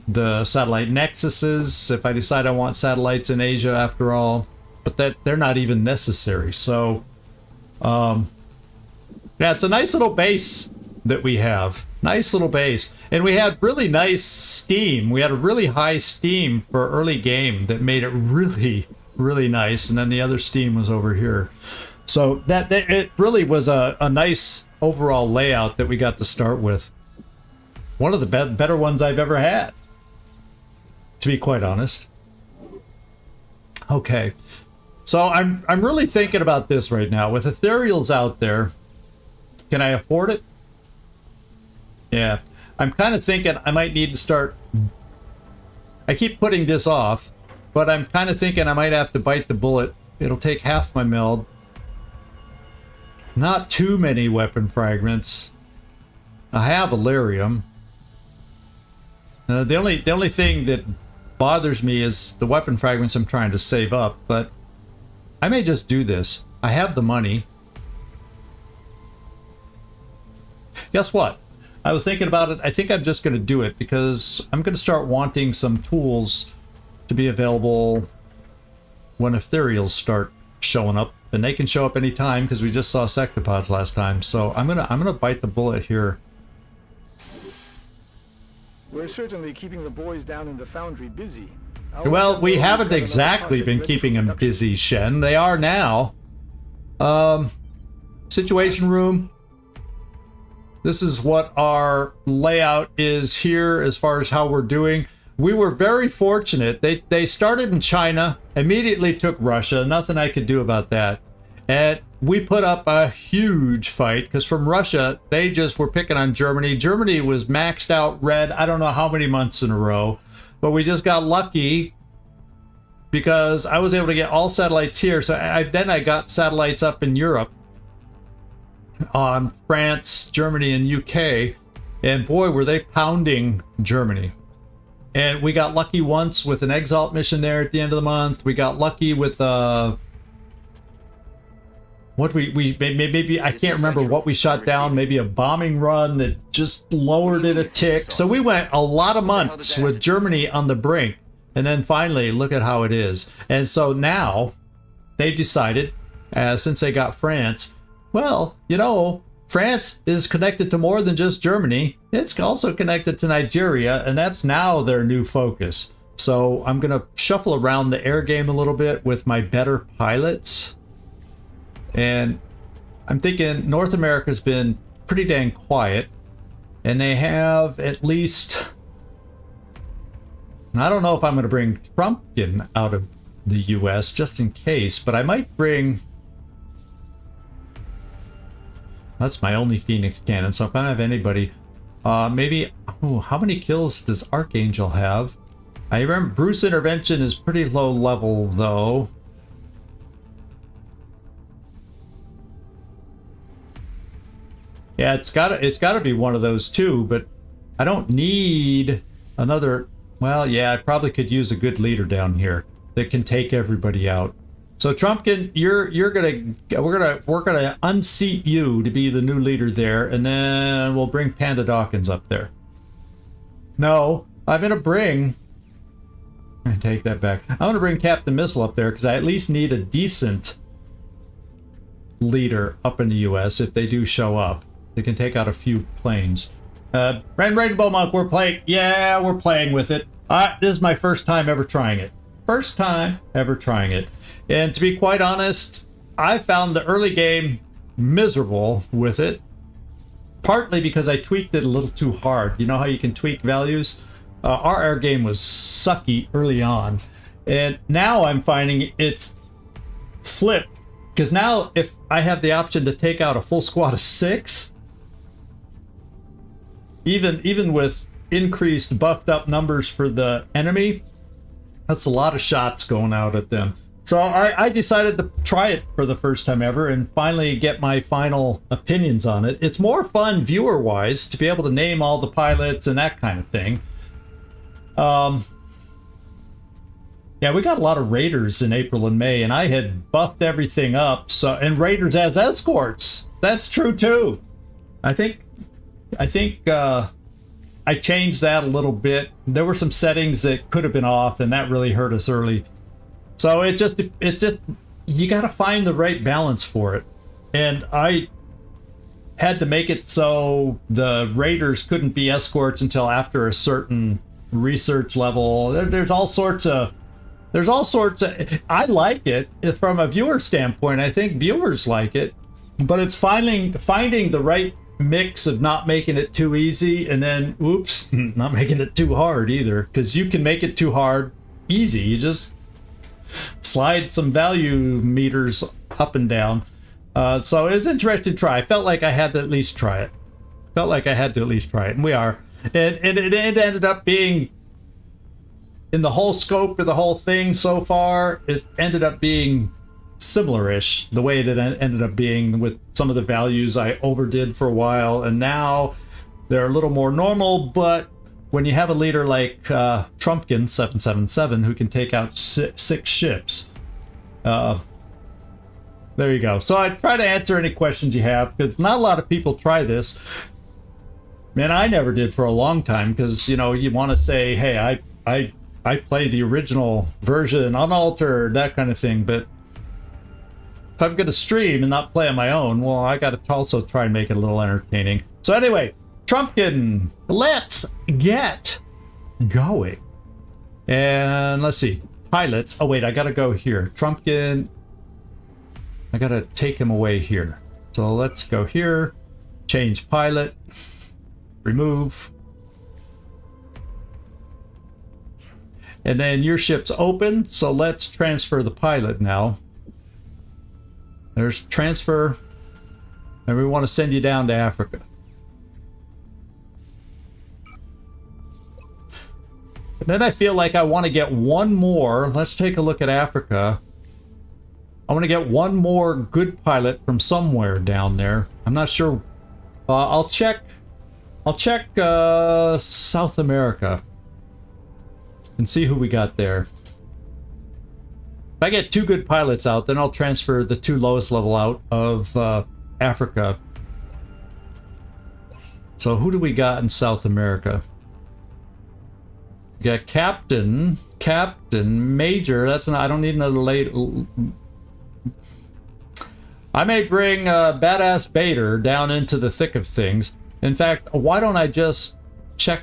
the satellite nexuses, if I decide I want satellites in Asia after all. But that they're not even necessary. So, yeah, it's a nice little base that we have. Nice little base. And we had really nice steam. We had a really high steam for early game that made it really, really nice. And then the other steam was over here. So that it really was a nice overall layout that we got to start with. One of the better ones I've ever had, to be quite honest. Okay. So I'm really thinking about this right now. With ethereals out there, can I afford it? Yeah, I'm kind of thinking I might need to start. I keep putting this off, but I'm kind of thinking I might have to bite the bullet. It'll take half my meld. Not too many weapon fragments. I have Illyrium. The only thing that bothers me is the weapon fragments I'm trying to save up, but I may just do this. I have the money. Guess what? I was thinking about it. I think I'm just going to do it because I'm going to start wanting some tools to be available when ethereals start showing up, and they can show up anytime because we just saw sectopods last time. So I'm gonna bite the bullet here. We're certainly keeping the boys down in the foundry busy. Well, we haven't exactly been keeping them busy, Shen. They are now. Situation room. This is what our layout is here as far as how we're doing. We were very fortunate. They started in China, immediately took Russia. Nothing I could do about that. And we put up a huge fight because from Russia, they just were picking on Germany. Germany was maxed out red, I don't know how many months in a row. But we just got lucky because I was able to get all satellites here. So then I got satellites up in Europe. On France, Germany, and UK, and boy, were they pounding Germany. And we got lucky once with an Exalt mission there at the end of the month. We got lucky with what we maybe I can't remember what we shot down. Maybe a bombing run that just lowered it a tick. So we went a lot of months with Germany on the brink, and then finally look at how it is. And so now they've decided, since they got France. Well, you know, France is connected to more than just Germany. It's also connected to Nigeria, and that's now their new focus. So I'm going to shuffle around the air game a little bit with my better pilots. And I'm thinking North America's been pretty dang quiet. And they have at least... I don't know if I'm going to bring Trump in out of the US just in case, but I might bring... That's my only Phoenix cannon, so if I don't have anybody, maybe, oh, how many kills does Archangel have? I remember Bruce Intervention is pretty low level though. Yeah, it's gotta be one of those too, but I don't need another. Well, yeah, I probably could use a good leader down here that can take everybody out. So Trumpkin, we're gonna unseat you to be the new leader there, and then we'll bring Panda Dawkins up there. No, I'm gonna bring. I take that back. I'm gonna bring Captain Missile up there because I at least need a decent leader up in the U.S. if they do show up. They can take out a few planes. Rainbow Monk, we're playing. Yeah, we're playing with it. This is my first time ever trying it. First time ever trying it. And to be quite honest, I found the early game miserable with it. Partly because I tweaked it a little too hard. You know how you can tweak values? Our air game was sucky early on. And now I'm finding it's flipped. Because now if I have the option to take out a full squad of 6, even with increased buffed up numbers for the enemy, that's a lot of shots going out at them. So I decided to try it for the first time ever and finally get my final opinions on it. It's more fun viewer-wise to be able to name all the pilots and that kind of thing. Yeah, we got a lot of raiders in April and May, and I had buffed everything up. So, and raiders as escorts. That's true too. I think I changed that a little bit. There were some settings that could have been off, and that really hurt us early. So it just you got to find the right balance for it. And I had to make it so the raiders couldn't be escorts until after a certain research level. There's all sorts of. I like it from a viewer standpoint. I think viewers like it, but it's finding the right mix of not making it too easy and then oops, not making it too hard either, because you can make it too hard easy. You just slide some value meters up and down. So it was an interesting try. I felt like I had to at least try it. And we are. And it ended up being, in the whole scope of the whole thing so far, it ended up being similar-ish, the way it ended up being with some of the values I overdid for a while, and now they're a little more normal. But when you have a leader like Trumpkin 777 who can take out 6 ships, there you go. So I try to answer any questions you have, because not a lot of people try this. Man, I never did for a long time, because you want to say, hey, I play the original version unaltered, that kind of thing. But if I'm going to stream and not play on my own, well, I got to also try and make it a little entertaining. So anyway, Trumpkin, let's get going. And let's see, pilots. Oh wait, I got to go here. Trumpkin, I got to take him away here. So let's go here, change pilot, remove. And then your ship's open, so let's transfer the pilot now. There's transfer, and we want to send you down to Africa. And then I feel like I want to get one more. Let's take a look at Africa. I want to get one more good pilot from somewhere down there. I'm not sure. I'll check South America and see who we got there. If I get 2 good pilots out, then I'll transfer the 2 lowest level out of Africa. So who do we got in South America? We got Captain, Major. That's not. I don't need another late. I may bring Badass Bader down into the thick of things. In fact, why don't I just check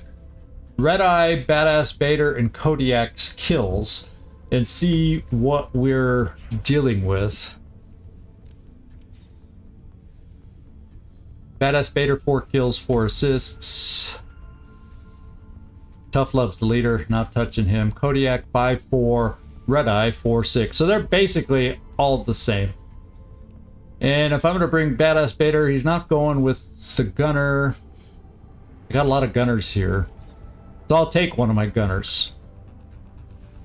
Red Eye, Badass Bader, and Kodiak's kills and see what we're dealing with. Badass Bader, 4 kills, 4 assists. Tough Love's the leader, not touching him. Kodiak, 5-4. Red Eye, 4-6. So they're basically all the same. And if I'm going to bring Badass Bader, he's not going with the gunner. I got a lot of gunners here. So I'll take one of my gunners.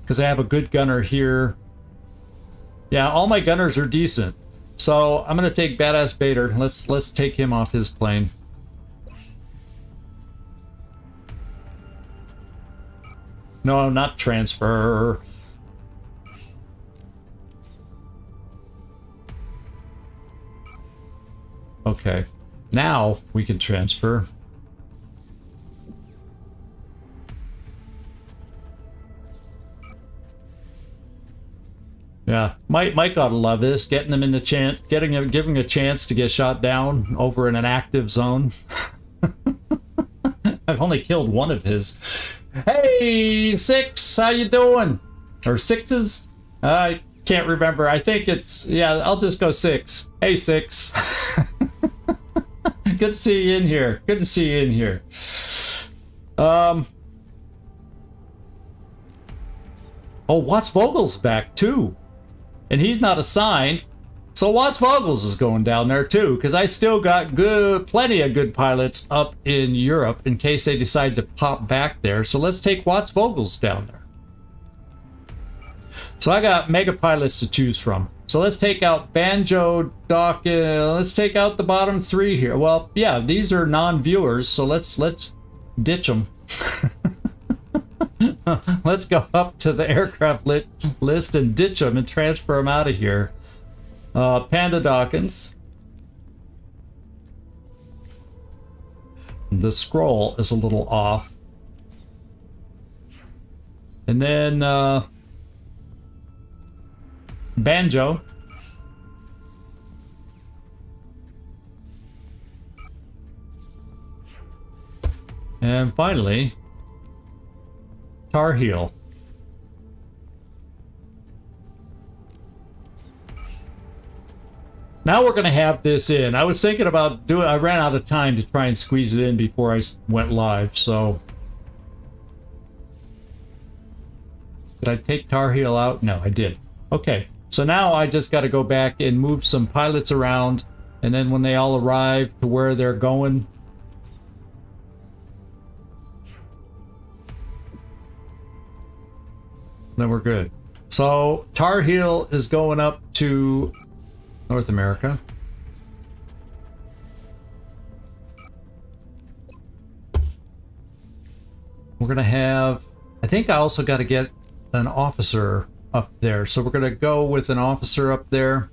because I have a good gunner here. Yeah, all my gunners are decent. So I'm gonna take Badass Bader. Let's take him off his plane. No, not transfer. Okay, now we can transfer. Yeah, Mike ought to love this. Getting him in the chance, giving him a chance to get shot down over in an active zone. I've only killed one of his. Hey, Six, how you doing? Or Sixes? I can't remember. I think it's, yeah, I'll just go Six. Hey, Six. Good to see you in here. Good to see you in here. Oh, Watts Vogel's back too. And he's not assigned. So Watts Vogels is going down there too, because I still got plenty of good pilots up in Europe in case they decide to pop back there. So let's take Watts Vogels down there. So I got mega pilots to choose from. So let's take out Banjo, Doc. Let's take out the bottom three here. Well, yeah, these are non-viewers, so let's ditch them. Let's go up to the aircraft list and ditch them and transfer them out of here. Panda Dawkins. The scroll is a little off. And then Banjo. And finally, Tar Heel. Now we're going to have this in. I was thinking about doing, I ran out of time to try and squeeze it in before I went live, so. Did I take Tar Heel out? No, I did. Okay, so now I just got to go back and move some pilots around, and then when they all arrive to where they're going, then we're good. So Tar Heel is going up to North America. We're gonna have, I think I also got to get an officer up there. So we're gonna go with an officer up there.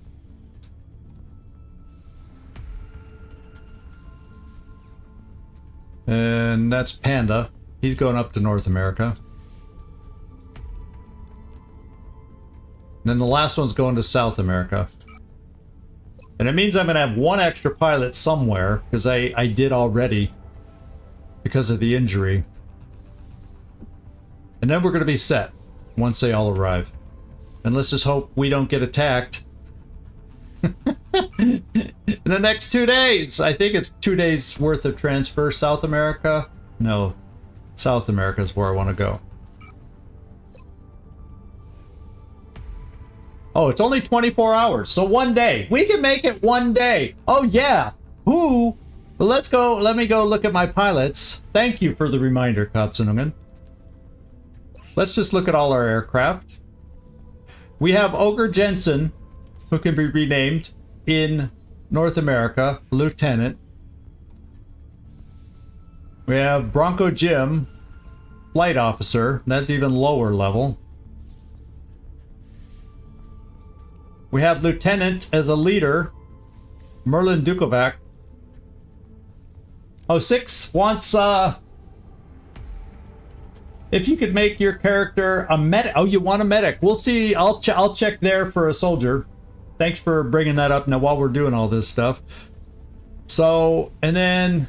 And that's Panda. He's going up to North America. And then the last one's going to South America. And it means I'm going to have one extra pilot somewhere, because I did already, because of the injury. And then we're going to be set once they all arrive. And let's just hope we don't get attacked in the next 2 days. I think it's 2 days worth of transfer. South America? No, South America is where I want to go. Oh, it's only 24 hours, so 1 day. We can make it 1 day. Oh, yeah. Ooh. Well, let's go. Let me go look at my pilots. Thank you for the reminder, Katsunungen. Let's just look at all our aircraft. We have Ogre Jensen, who can be renamed in North America, Lieutenant. We have Bronco Jim, Flight Officer. That's even lower level. We have Lieutenant as a leader, Merlin Dukovac. Oh, 6 wants, if you could make your character a medic. Oh, you want a medic. We'll see. I'll check there for a soldier. Thanks for bringing that up now while we're doing all this stuff. So, and then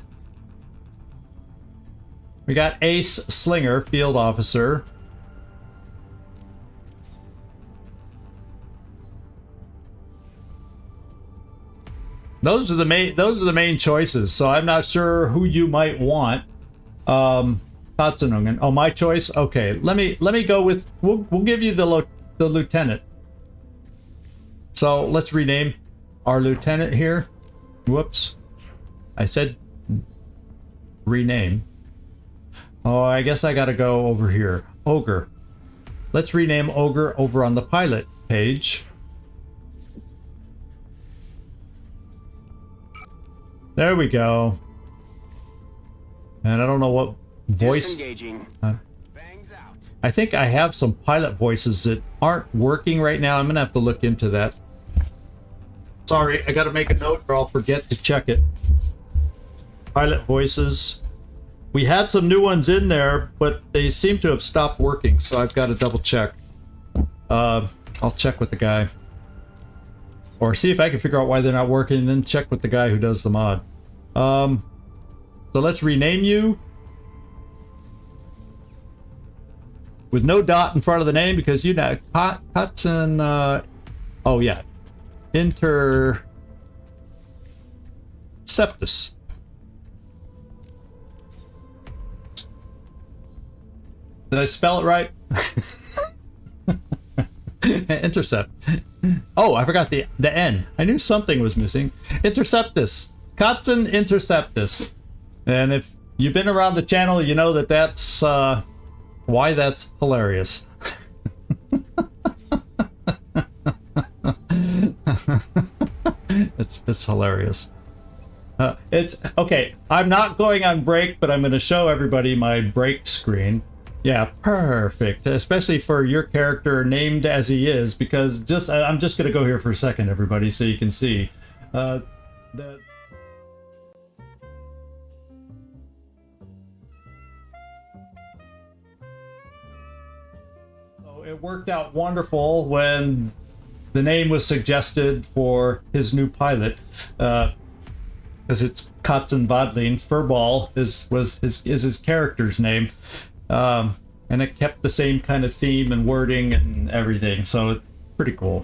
we got Ace Slinger, Field Officer. Those are the main choices. So I'm not sure who you might want. Tatsunungen. Oh, my choice. Okay, let me go with. We'll give you the lieutenant. So let's rename our lieutenant here. Whoops, I said rename. Oh, I guess I got to go over here. Ogre. let's rename Ogre over on the pilot page. There we go. And I don't know what voice. Disengaging. Bangs out. I think I have some pilot voices that aren't working right now. I'm gonna have to look into that. Sorry, I gotta make a note or I'll forget to check it. Pilot voices. We had some new ones in there, but they seem to have stopped working, so I've got to double check. I'll check with the guy. Or see if I can figure out why they're not working, and then check with the guy who does the mod. So let's rename you. With no dot in front of the name, because you know, cuts and, oh yeah. Interceptus. Did I spell it right? Intercept. Oh, I forgot the N. I knew something was missing. Interceptus. Katzen Interceptus. And if you've been around the channel, you know that that's why that's hilarious. It's hilarious. It's okay. I'm not going on break, but I'm going to show everybody my break screen. Yeah, perfect. Especially for your character named as he is, because I'm just going to go here for a second, everybody, so you can see. So it worked out wonderful when the name was suggested for his new pilot, because it's Katzen Vadlin. Furball is his character's name. And it kept the same kind of theme and wording and everything, so it's pretty cool,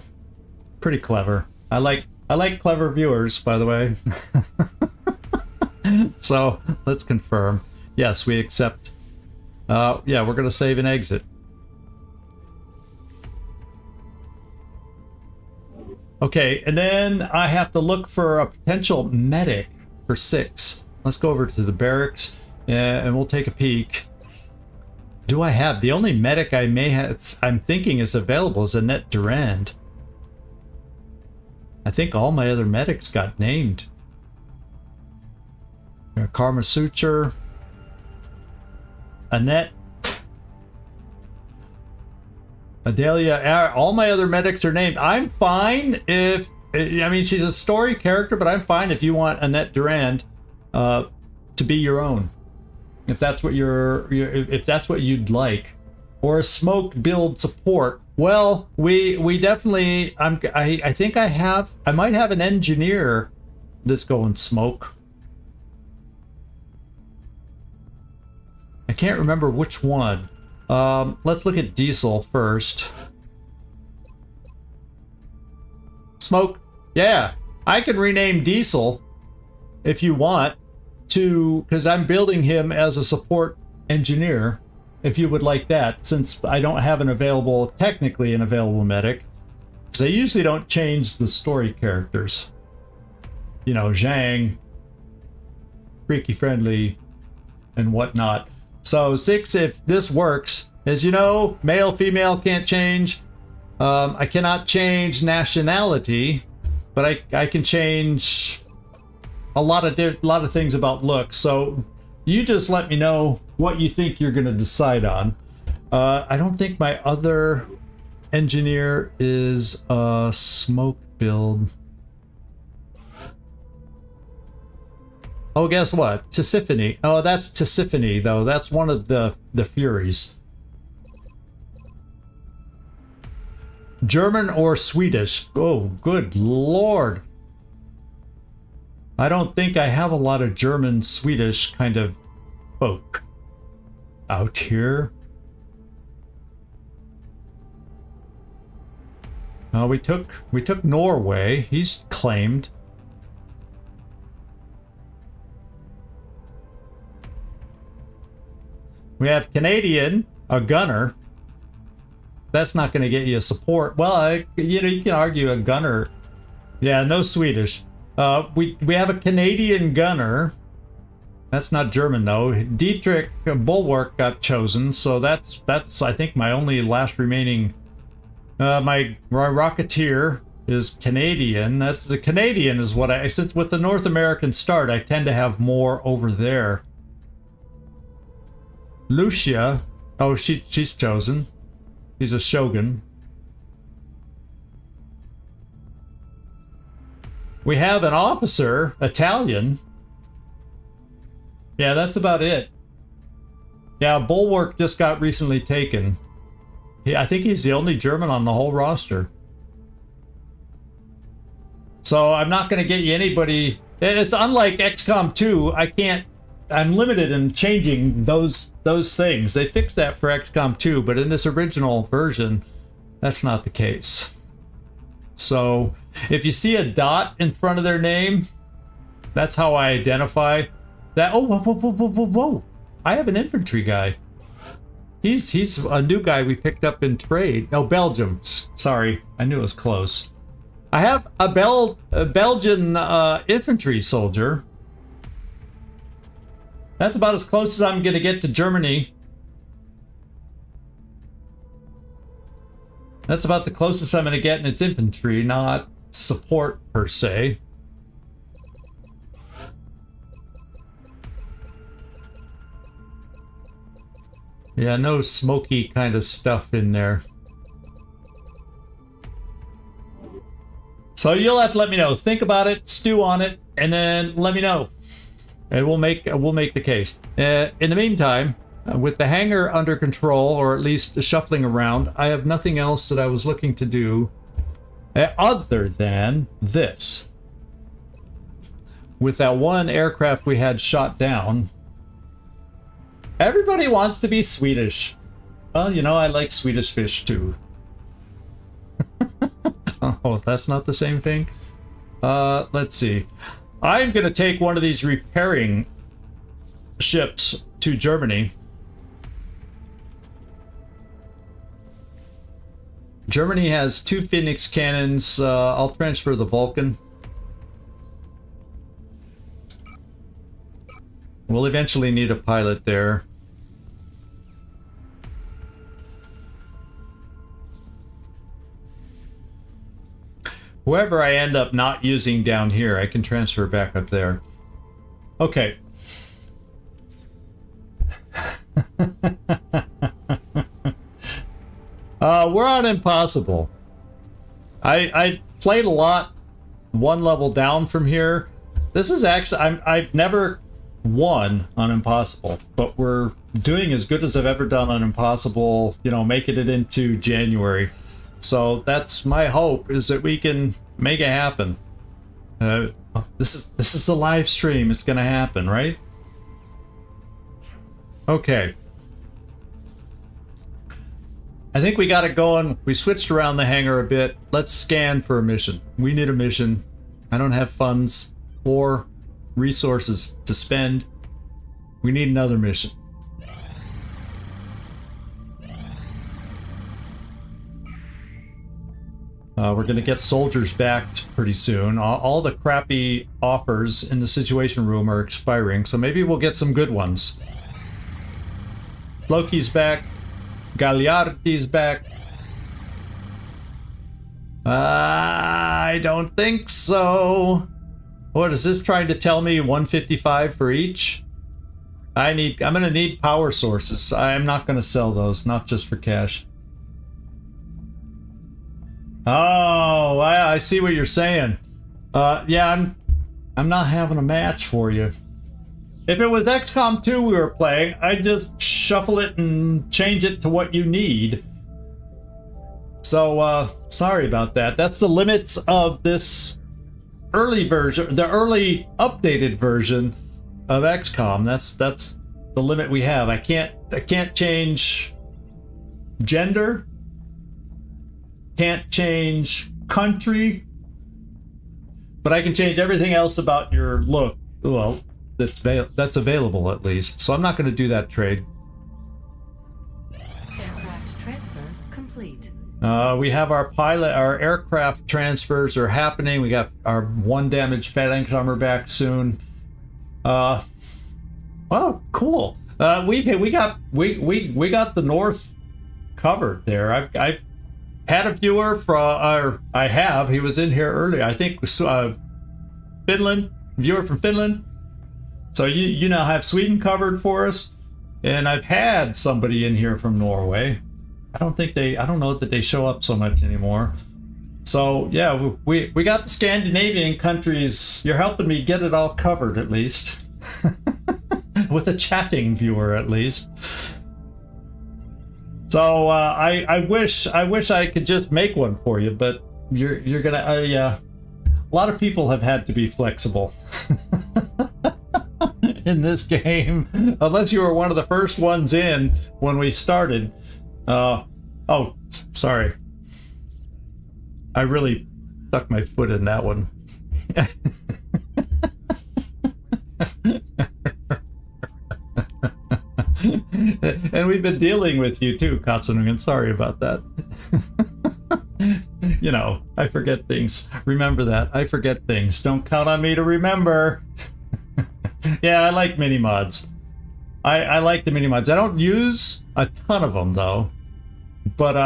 pretty clever. I like clever viewers, by the way. So let's confirm. Yes, we accept. Yeah, we're gonna save and exit. Okay, and then I have to look for a potential medic for 6. Let's go over to the barracks and we'll take a peek. Do I have the only medic I may have? I'm thinking is available is Annette Durand. I think all my other medics got named. Karma Suture, Annette, Adelia. All my other medics are named. I'm fine if I mean she's a story character, but I'm fine if you want Annette Durand to be your own. If that's what if that's what you'd like, or a smoke build support. Well, we definitely. I think I might have an engineer that's going smoke. I can't remember which one. Let's look at Diesel first. Smoke. Yeah, I can rename Diesel if you want. Because I'm building him as a support engineer, if you would like that, since I don't have technically an available medic, because I usually don't change the story characters. You know, Zhang, Freaky Friendly, and whatnot. So 6, if this works, as you know, male, female can't change. I cannot change nationality, but I can change a lot of things about looks. So you just let me know what you think you're gonna decide on. I don't think my other engineer is a smoke build. Oh, guess what? Tisiphone. Oh, that's Tisiphone though. That's one of the Furies. German or Swedish? Oh, good lord. I don't think I have a lot of German, Swedish kind of folk out here. We took Norway. He's claimed. We have Canadian, a gunner. That's not going to get you a support. Well, you can argue a gunner. Yeah, no Swedish. We have a Canadian gunner. That's not German though. Dietrich Bulwark got chosen, so that's I think my only last remaining. My Rocketeer is Canadian. That's the Canadian is what I since with the North American start, I tend to have more over there. Lucia, oh she's chosen. She's a shogun. We have an officer, Italian. Yeah, that's about it. Yeah, Bulwark just got recently taken. I think he's the only German on the whole roster. So I'm not going to get you anybody. It's unlike XCOM 2. I'm limited in changing those things. They fixed that for XCOM 2, but in this original version, that's not the case. So if you see a dot in front of their name, that's how I identify that. Oh, whoa. I have an infantry guy. He's a new guy we picked up in trade. Oh, Belgium. Sorry, I knew it was close. I have a Belgian infantry soldier. That's about as close as I'm going to get to Germany. That's about the closest I'm going to get in its infantry, not support per se. Yeah, no smoky kind of stuff in there. So you'll have to let me know. Think about it, stew on it, and then let me know. And we'll make the case. In the meantime, with the hangar under control, or at least shuffling around, I have nothing else that I was looking to do other than this. With that one aircraft we had shot down, everybody wants to be Swedish. Well, you know, I like Swedish fish too. Oh, that's not the same thing? Let's see. I'm going to take one of these repairing ships to Germany. Germany has 2 Phoenix cannons. I'll transfer the Vulcan. We'll eventually need a pilot there. Whoever I end up not using down here, I can transfer back up there. Okay. We're on Impossible. I played a lot one level down from here. This is actually, I've never won on Impossible, but we're doing as good as I've ever done on Impossible, you know, making it into January. So that's my hope, is that we can make it happen. This is the live stream. It's gonna happen, right? Okay. I think we got it going. We switched around the hangar a bit. Let's scan for a mission. We need a mission. I don't have funds or resources to spend. We need another mission. We're going to get soldiers back pretty soon. All the crappy offers in the Situation Room are expiring, so maybe we'll get some good ones. Loki's back. Gagliardi's back. I don't think so. What is this trying to tell me? 155 for each? I'm going to need power sources. I'm not going to sell those, not just for cash. Oh, I see what you're saying. Yeah, I'm not having a match for you. If it was XCOM 2 we were playing, I'd just shuffle it and change it to what you need. So, sorry about that. That's the limits of this early version, the early updated version of XCOM. That's the limit we have. I can't change gender. Can't change country, but I can change everything else about your look. Well, that's available at least. So I'm not going to do that trade. Aircraft transfer complete. We have our aircraft transfers are happening. We got our 1 damaged phalanx armor back soon. Oh, cool. We got the north covered there. I've had a viewer from, he was in here earlier. I think Finland, viewer from Finland. So you now have Sweden covered for us, and I've had somebody in here from Norway. I don't know that they show up so much anymore. So yeah, we got the Scandinavian countries. You're helping me get it all covered at least. With a chatting viewer at least. So I wish I could just make one for you, but you're gonna a lot of people have had to be flexible in this game, unless you were one of the first ones in when we started. Oh, sorry. I really stuck my foot in that one. And we've been dealing with you too, Katsunungen. Sorry about that. You know, I forget things. Remember that. I forget things. Don't count on me to remember. Yeah, I like mini mods. I like the mini mods. I don't use a ton of them though, but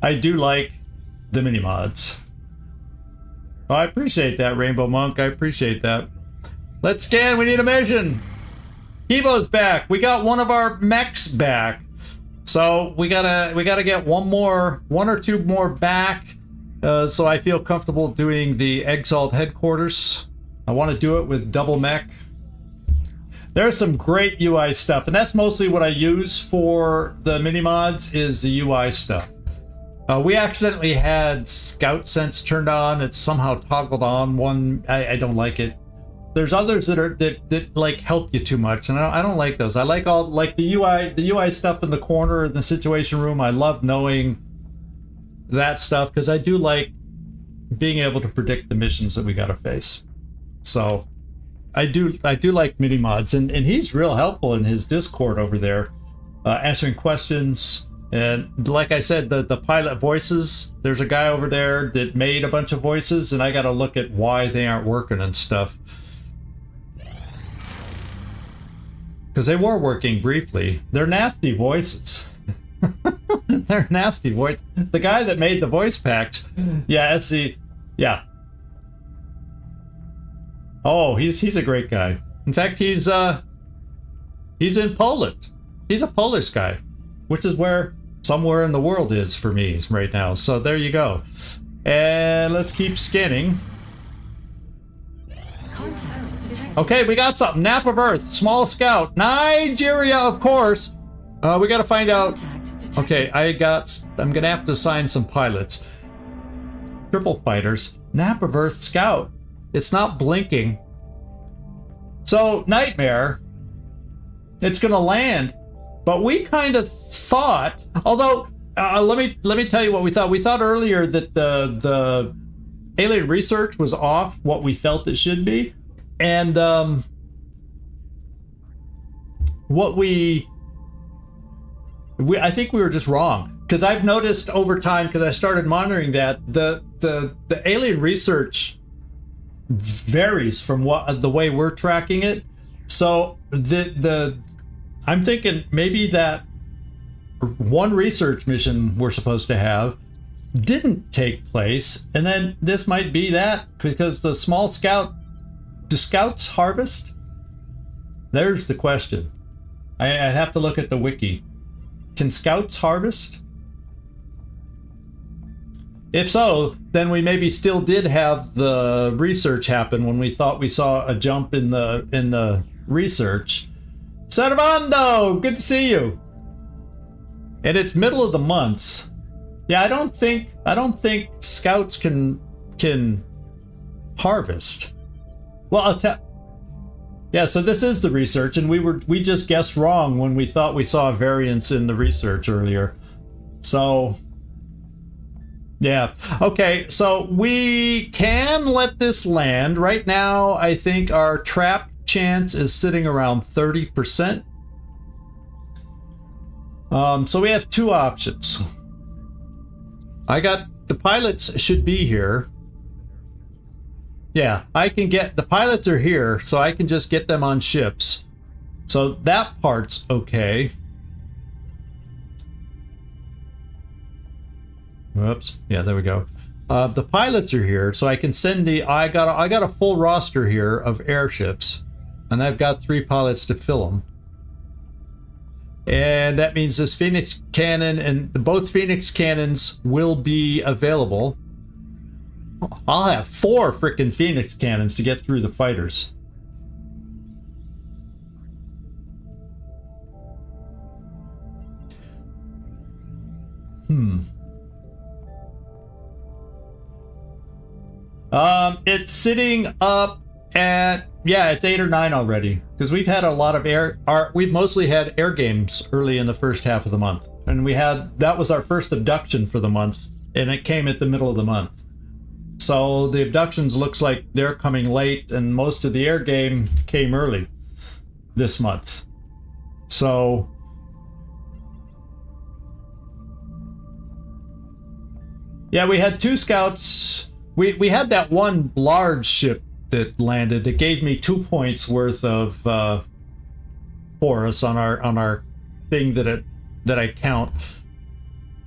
I do like the mini mods. Oh, I appreciate that, Rainbow Monk. I appreciate that. Let's scan. We need a mission. Evo's back. We got one of our mechs back. So we gotta get one or two more back. So I feel comfortable doing the Exalt headquarters. I want to do it with double mech. There's some great UI stuff, and that's mostly what I use for the mini mods is the UI stuff. We accidentally had Scout Sense turned on. It's somehow toggled on. One, I don't like it. There's others that like help you too much, and I don't like those. I like all like the UI stuff in the corner in the situation room. I love knowing that stuff because I do like being able to predict the missions that we gotta face. So I do like mini mods, and he's real helpful in his Discord over there, answering questions. And like I said, the pilot voices, there's a guy over there that made a bunch of voices, and I gotta look at why they aren't working and stuff. Because they were working briefly. They're nasty voices. They're nasty voice. The guy that made the voice packs, yeah, SC, yeah. Oh, he's a great guy. In fact, he's in Poland. He's a Polish guy, which is where somewhere in the world is for me right now. So there you go. And let's keep scanning. Okay, we got something. Nap of Earth, small scout, Nigeria, of course. We got to find out. Okay, I'm gonna have to assign some pilots. Triple fighters, Nap of Earth scout. It's not blinking. So Nightmare, it's gonna land, but we kind of thought. Although, let me tell you what we thought. We thought earlier that the alien research was off what we felt it should be. And I think we were just wrong, because I've noticed over time, because I started monitoring that the alien research varies from the way we're tracking it. So I'm thinking maybe that one research mission we're supposed to have didn't take place, and then this might be that, because the small scout. Do scouts harvest? There's the question. I'd have to look at the wiki. Can scouts harvest? If so, then we maybe still did have the research happen when we thought we saw a jump in the research. Servando, good to see you. And it's middle of the month. Yeah, I don't think scouts can harvest. Well, I'll tell. Yeah, so this is the research, and we just guessed wrong when we thought we saw a variance in the research earlier. So, yeah. Okay, so we can let this land. Right now, I think our trap chance is sitting around 30%. So we have two options. The pilots should be here. Yeah, I can get, the pilots are here, so I can just get them on ships. So that part's okay. Whoops. Yeah, there we go. The pilots are here, so I can send the... I got a full roster here of airships, and I've got 3 pilots to fill them. And that means this Phoenix cannon and both Phoenix cannons will be available. I'll have 4 freaking Phoenix cannons to get through the fighters. It's sitting up at, yeah, it's 8 or 9 already, because we've had a lot of we've mostly had air games early in the first half of the month, and that was our first abduction for the month, and it came at the middle of the month. So the abductions looks like they're coming late, and most of the air game came early this month. So yeah, we had 2 scouts. We had that one large ship that landed that gave me 2 points worth of for us on our thing that I count.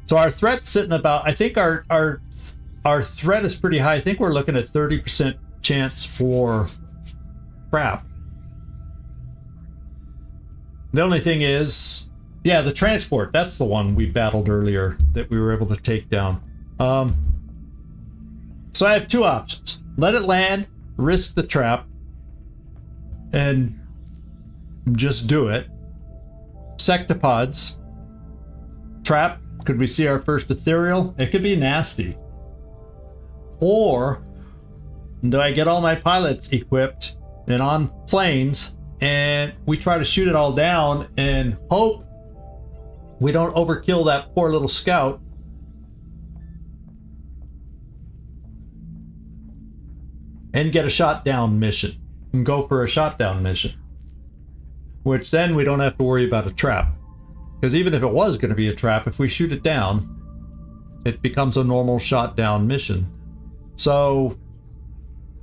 So our threat's sitting about, I think our threat is pretty high. I think we're looking at 30% chance for crap. The only thing is, yeah, the transport, that's the one we battled earlier that we were able to take down. So I have 2 options. Let it land, risk the trap, and just do it. Sectopods. Trap. Could we see our first ethereal? It could be nasty. Or do I get all my pilots equipped and on planes, and we try to shoot it all down and hope we don't overkill that poor little scout? And get a shot down mission. And go for a shot down mission. Which then we don't have to worry about a trap. Because even if it was going to be a trap, if we shoot it down, it becomes a normal shot down mission. So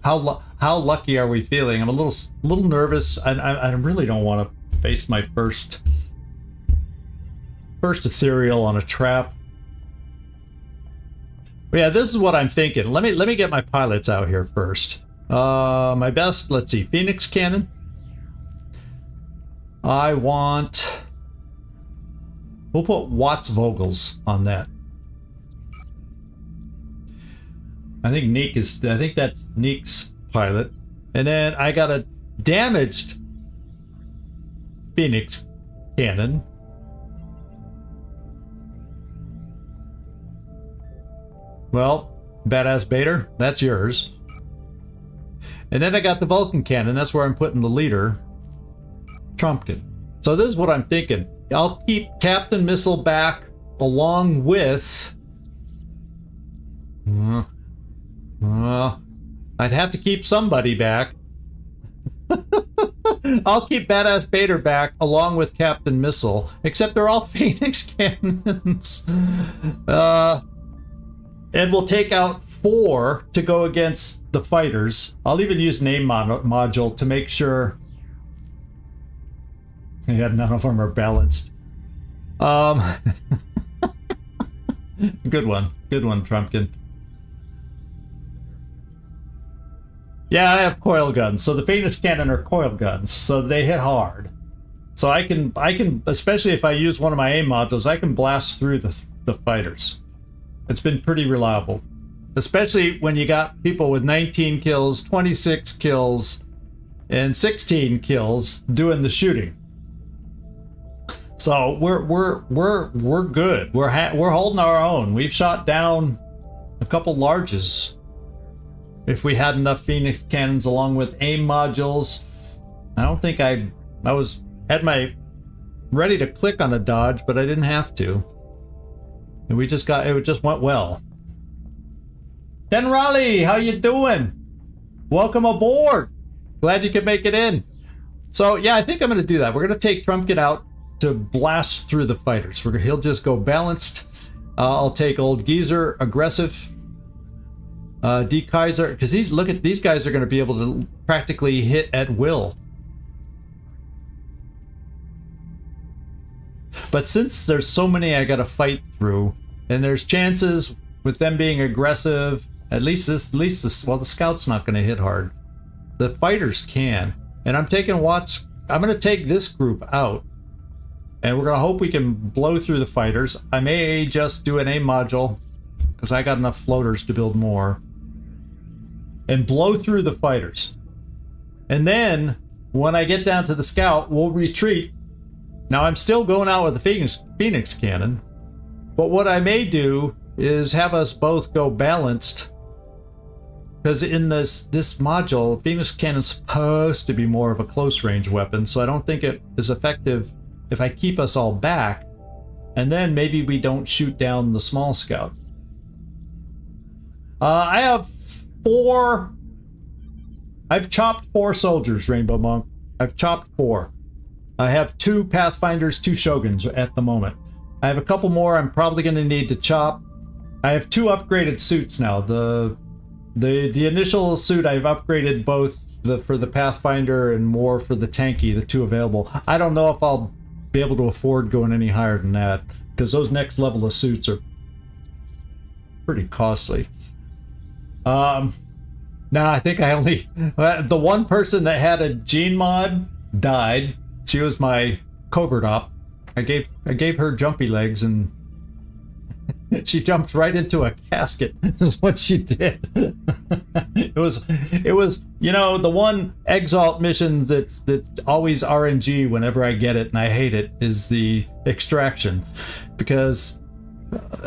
how lucky are we feeling? I'm a little nervous. I really don't want to face my first ethereal on a trap. But yeah, this is what I'm thinking. Let me get my pilots out here first. My best, let's see, Phoenix cannon. I want... We'll put Watts Vogels on that. I think that's Neek's pilot. And then I got a damaged Phoenix cannon. Well, Badass Bader, that's yours. And then I got the Vulcan cannon. That's where I'm putting the leader, Trumpkin. So this is what I'm thinking. I'll keep Captain Missile back along with... I'd have to keep somebody back. I'll keep Badass Bader back along with Captain Missile, except they're all Phoenix cannons. And we'll take out 4 to go against the fighters. I'll even use name module to make sure. Yeah, none of them are balanced. Good one, Trumpkin. Yeah, I have coil guns. So the Phoenix cannon are coil guns, so they hit hard. So I can, especially if I use one of my aim modules, I can blast through the fighters. It's been pretty reliable, especially when you got people with 19 kills, 26 kills, and 16 kills doing the shooting. So we're good. We're holding our own. We've shot down a couple larges. If we had enough Phoenix cannons along with aim modules, I don't think I had my ready to click on a dodge, but I didn't have to. And it just went well. Ken Raleigh, how you doing? Welcome aboard. Glad you could make it in. So yeah, I think I'm going to do that. We're going to take Trumpkin out to blast through the fighters. He'll just go balanced. I'll take Old Geezer aggressive. D Kaiser, because these guys are going to be able to practically hit at will. But since there's so many I gotta fight through, and there's chances with them being aggressive, at least this, well, the scout's not gonna hit hard. The fighters can. And I'm gonna take this group out. And we're gonna hope we can blow through the fighters. I may just do an A module, because I got enough floaters to build more. And blow through the fighters. And then, when I get down to the scout, we'll retreat. Now I'm still going out with the Phoenix cannon. But what I may do is have us both go balanced. Because in this module, Phoenix cannon's supposed to be more of a close range weapon, so I don't think it is effective if I keep us all back, and then maybe we don't shoot down the small scout. I have 4. I've chopped 4 soldiers, Rainbow Monk. I've chopped 4. I have 2 Pathfinders, 2 Shoguns at the moment. I have a couple more I'm probably going to need to chop. I have 2 upgraded suits now. The initial suit I've upgraded both for the Pathfinder and more for the tanky, the 2 available. I don't know if I'll be able to afford going any higher than that, because those next level of suits are pretty costly. Now I think I only the one person that had a gene mod died. She was my covert op. I gave her jumpy legs, and she jumped right into a casket. Is what she did. It was the one Exalt mission that's always RNG whenever I get it, and I hate it, is the extraction, because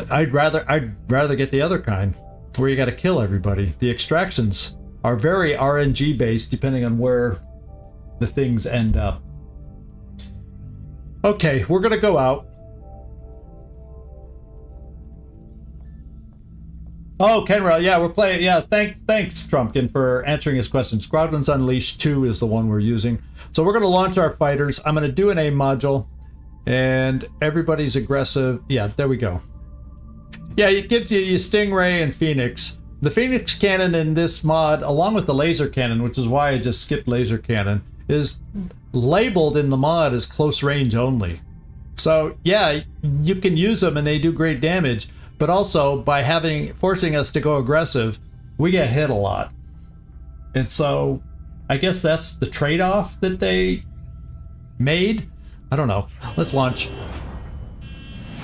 I'd rather get the other kind where you got to kill everybody. The extractions are very RNG based depending on where the things end up. Okay, we're gonna go out. Oh, Kenra, yeah, we're playing. Yeah, thanks, Trumpkin, for answering his question. Squadrons Unleashed 2 is the one we're using. So we're gonna launch our fighters. I'm gonna do an A module, and everybody's aggressive. Yeah, there we go. Yeah, it gives you Stingray and Phoenix. The Phoenix cannon in this mod, along with the laser cannon, which is why I just skipped laser cannon, is labeled in the mod as close range only. So yeah, you can use them and they do great damage, but also by forcing us to go aggressive, we get hit a lot. And so I guess that's the trade-off that they made. I don't know. Let's launch.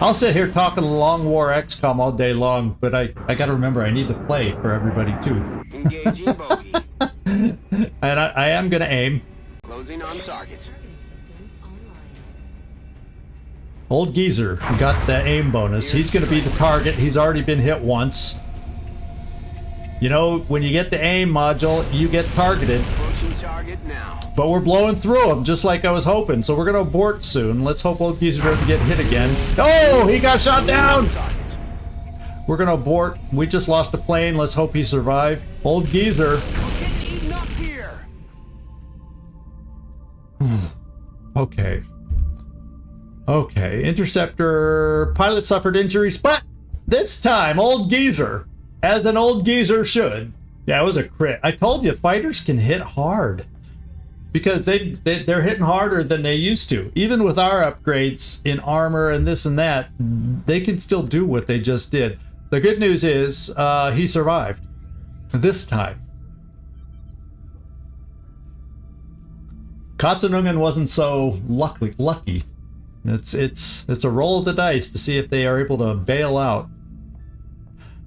I'll sit here talking Long War XCOM all day long, but I gotta remember I need to play for everybody too. Engaging bogey. And I am gonna aim. Closing on target. Targeting system online. Old Geezer got the aim bonus. He's gonna be the target. He's already been hit once. You know, when you get the aim module, you get targeted. Approaching target now. But we're blowing through him, just like I was hoping. So we're gonna abort soon. Let's hope Old Geezer doesn't get hit again. Oh, he got shot down! We're gonna abort. We just lost a plane. Let's hope he survived. Old Geezer. Get eaten up here. Okay. Okay. Interceptor pilot suffered injuries, but this time, Old Geezer, as an Old Geezer should. Yeah, it was a crit. I told you, fighters can hit hard. Because they're hitting harder than they used to. Even with our upgrades in armor and this and that, they can still do what they just did. The good news is he survived this time. Katsunungen wasn't so lucky. It's a roll of the dice to see if they are able to bail out.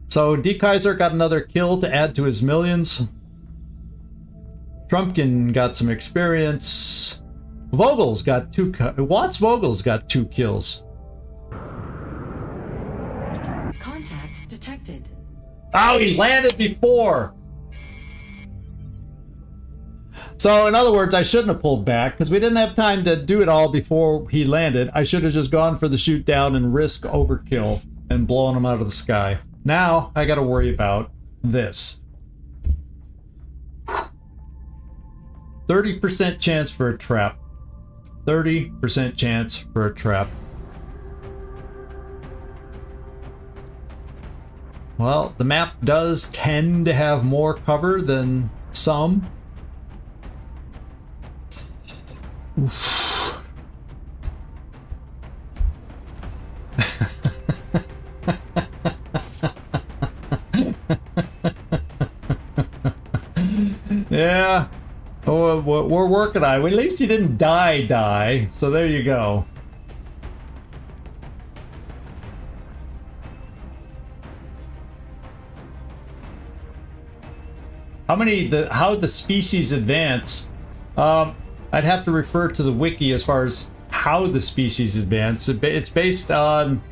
So D. Kaiser got another kill to add to his millions. Trumpkin got some experience. Vogel's got 2. Watts Vogel's got 2 kills. Contact detected. Oh, he landed before. So, in other words, I shouldn't have pulled back because we didn't have time to do it all before he landed. I should have just gone for the shoot down and risk overkill and blowing him out of the sky. Now I got to worry about this. 30% chance for a trap. 30% chance for a trap. Well, the map does tend to have more cover than some. Oof. But we're working on it. At least he didn't die. So there you go. How the species advance? I'd have to refer to the wiki as far as how the species advance. It's based on...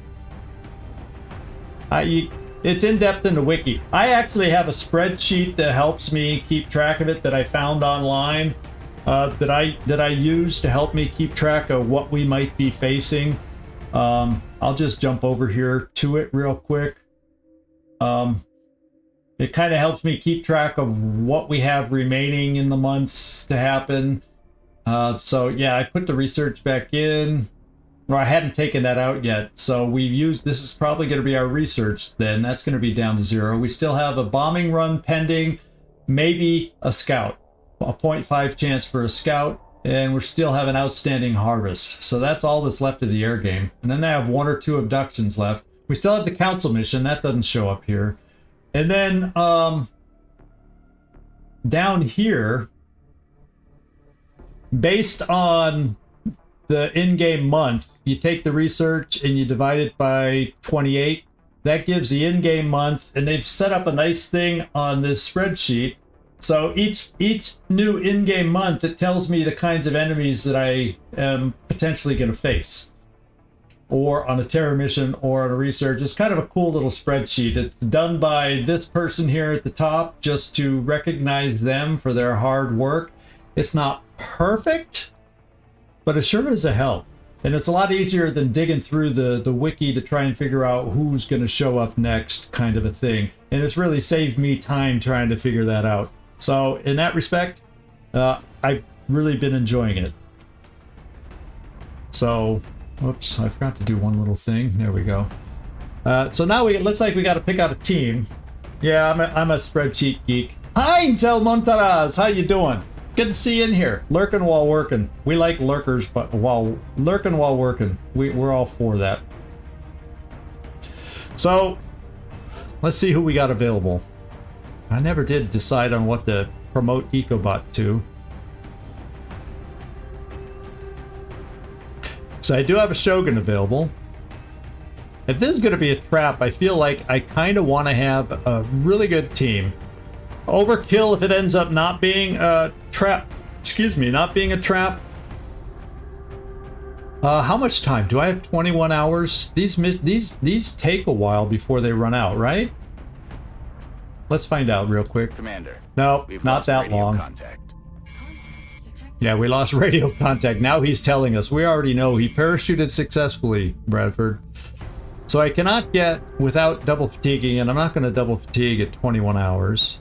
it's in depth in the wiki. I actually have a spreadsheet that helps me keep track of it that I found online, that I use to help me keep track of what we might be facing. I'll just jump over here to it real quick. It kind of helps me keep track of what we have remaining in the months to happen. So yeah, I put the research back in. Well, I hadn't taken that out yet. So we've used, this is probably going to be our research then. That's going to be down to 0. We still have a bombing run pending, maybe a scout, a 0.5 chance for a scout, and we still have an outstanding harvest. So that's all that's left of the air game. And then they have 1 or 2 abductions left. We still have the council mission. That doesn't show up here. And then down here, based on the in-game month, you take the research and you divide it by 28. That gives the in-game month, and they've set up a nice thing on this spreadsheet. So each new in-game month, it tells me the kinds of enemies that I am potentially going to face, or on a terror mission, or on a research. It's kind of a cool little spreadsheet. It's done by this person here at the top just to recognize them for their hard work. It's not perfect, but it sure is a help. And it's a lot easier than digging through the wiki to try and figure out who's going to show up next, kind of a thing. And it's really saved me time trying to figure that out. So in that respect, I've really been enjoying it. So... whoops, I forgot to do one little thing. There we go. So now it looks like we got to pick out a team. Yeah, I'm a spreadsheet geek. Hi, Intel Montaraz. How you doing? Good to see you in here. Lurking while working. We like lurkers, but lurking while working. We're all for that. So let's see who we got available. I never did decide on what to promote EcoBot to. So I do have a Shogun available. If this is going to be a trap, I feel like I kind of want to have a really good team. Overkill if it ends up not being a trap. Excuse me, not being a trap. How much time? Do I have 21 hours? These take a while before they run out, right? Let's find out real quick. Commander. No, we've not lost that radio long. Contact. Yeah, we lost radio contact. Now he's telling us. We already know he parachuted successfully, Bradford. So I cannot get without double fatiguing, and I'm not going to double fatigue at 21 hours.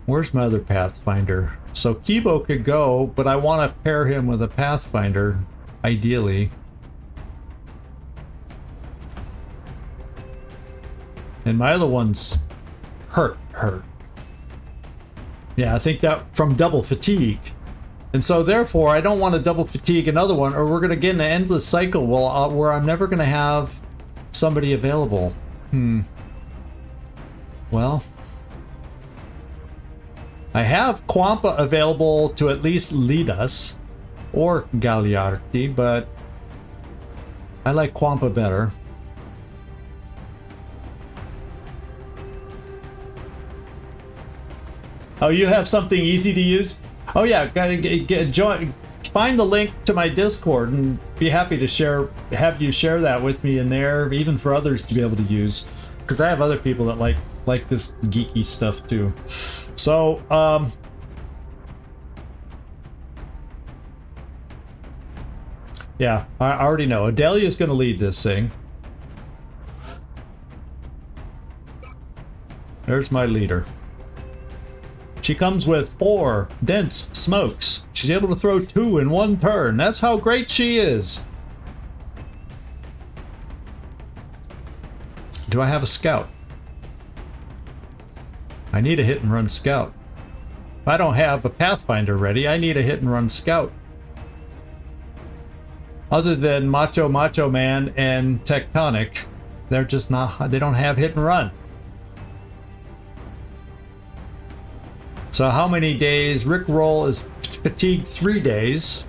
Where's my other Pathfinder? So Kibo could go, but I want to pair him with a Pathfinder, ideally. And my other one's hurt. Yeah, I think that from double fatigue. And so therefore, I don't want to double fatigue another one, or we're going to get in an endless cycle where I'm never going to have somebody available. Well, I have Quampa available to at least lead us, or Gagliardi, but I like Quampa better. Oh, you have something easy to use? Oh yeah, join. Find the link to my Discord and be happy to have you share that with me in there, even for others to be able to use, because I have other people that like this geeky stuff too. So yeah, I already know Adelia's going to lead this thing. There's my leader. She comes with 4 dense smokes. She's able to throw 2 in one turn. That's how great she is. Do I have a scout? I need a hit and run scout. If I don't have a Pathfinder ready, I need a hit and run scout. Other than Macho Man and Tectonic, they're just not, they don't have hit and run. So how many days? Rick Roll is fatigued 3 days.